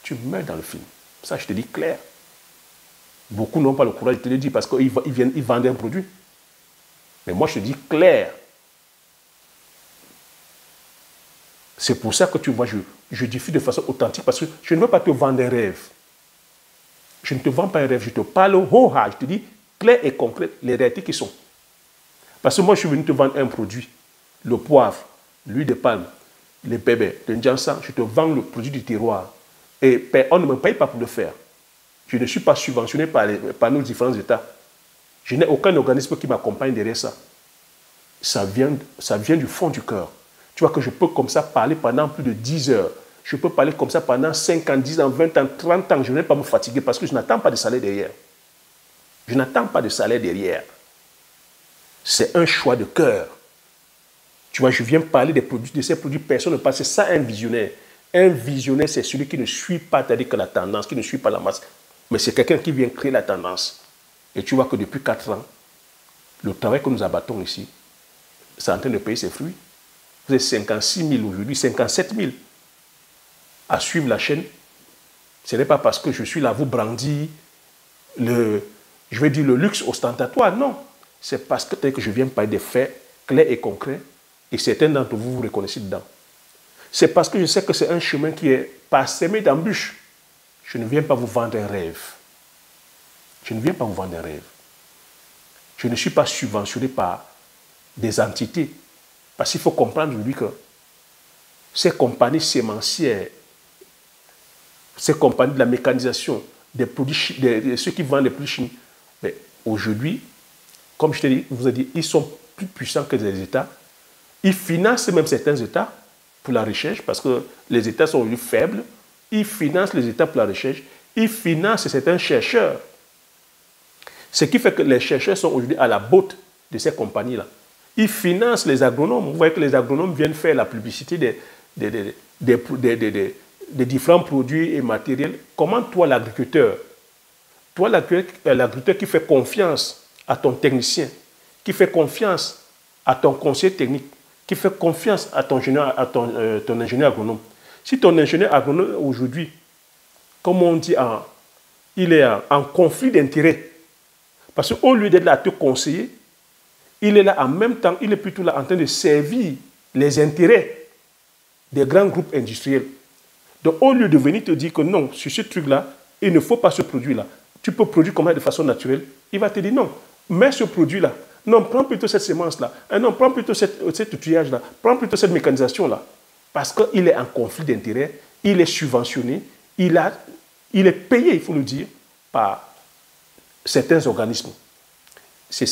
Speaker 1: Tu meurs dans le film. Ça, je te dis clair. Beaucoup n'ont pas le courage de te le dire parce qu'ils ils vendent un produit. Mais moi, je te dis clair. C'est pour ça que tu vois, je diffuse de façon authentique parce que je ne veux pas te vendre un rêve. Je ne te vends pas un rêve, je te parle haut, je te dis clair et concret les réalités qui sont. Parce que moi, je suis venu te vendre un produit, le poivre, l'huile de palme, les bébés, le njansan, je te vends le produit du terroir. Et on ne me paye pas pour le faire. Je ne suis pas subventionné par nos différents États. Je n'ai aucun organisme qui m'accompagne derrière ça. Ça vient du fond du cœur. Tu vois que je peux comme ça parler pendant plus de 10 heures. Je peux parler comme ça pendant 5 ans, 10 ans, 20 ans, 30 ans. Je ne vais pas me fatiguer parce que je n'attends pas de salaire derrière. Je n'attends pas de salaire derrière. C'est un choix de cœur. Tu vois, je viens parler des produits, de ces produits, personne ne passe. C'est ça un visionnaire. Un visionnaire, c'est celui qui ne suit pas, c'est-à-dire que la tendance, qui ne suit pas la masse. Mais c'est quelqu'un qui vient créer la tendance. Et tu vois que depuis 4 ans, le travail que nous abattons ici, c'est en train de payer ses fruits. Vous êtes 56 000 aujourd'hui, 57 000 à suivre la chaîne. Ce n'est pas parce que je suis là, vous brandir le luxe ostentatoire, non. C'est parce que tel que je viens parler des faits clairs et concrets, et certains d'entre vous vous reconnaissez dedans. C'est parce que je sais que c'est un chemin qui est parsemé d'embûches. Je ne viens pas vous vendre un rêve. Je ne viens pas vous vendre un rêve. Je ne suis pas subventionné par des entités. Parce qu'il faut comprendre aujourd'hui que ces compagnies sémencières, ces compagnies de la mécanisation, des produits, ceux qui vendent les produits chimiques, mais aujourd'hui, comme je vous ai dit, ils sont plus puissants que les États. Ils financent même certains États pour la recherche, parce que les États sont aujourd'hui faibles. Ils financent les États pour la recherche. Ils financent certains chercheurs. Ce qui fait que les chercheurs sont aujourd'hui à la botte de ces compagnies-là. Ils financent les agronomes. Vous voyez que les agronomes viennent faire la publicité des différents produits et matériels. Comment toi, l'agriculteur, qui fait confiance à ton technicien, qui fait confiance à ton conseiller technique, qui fait confiance à ton ingénieur agronome. Si ton ingénieur agronome aujourd'hui, comme on dit, il est en conflit d'intérêts, parce qu'au lieu d'être là à te conseiller, il est là en même temps, il est plutôt là en train de servir les intérêts des grands groupes industriels. Donc au lieu de venir te dire que non, sur ce truc-là, il ne faut pas ce produit-là, tu peux produire comme ça de façon naturelle, il va te dire non, mets ce produit-là, non, prends plutôt cette semence-là, non, prends plutôt cet outillage-là, prends plutôt cette mécanisation-là. Parce qu'il est en conflit d'intérêts, il est subventionné, il est payé, il faut le dire, par certains organismes.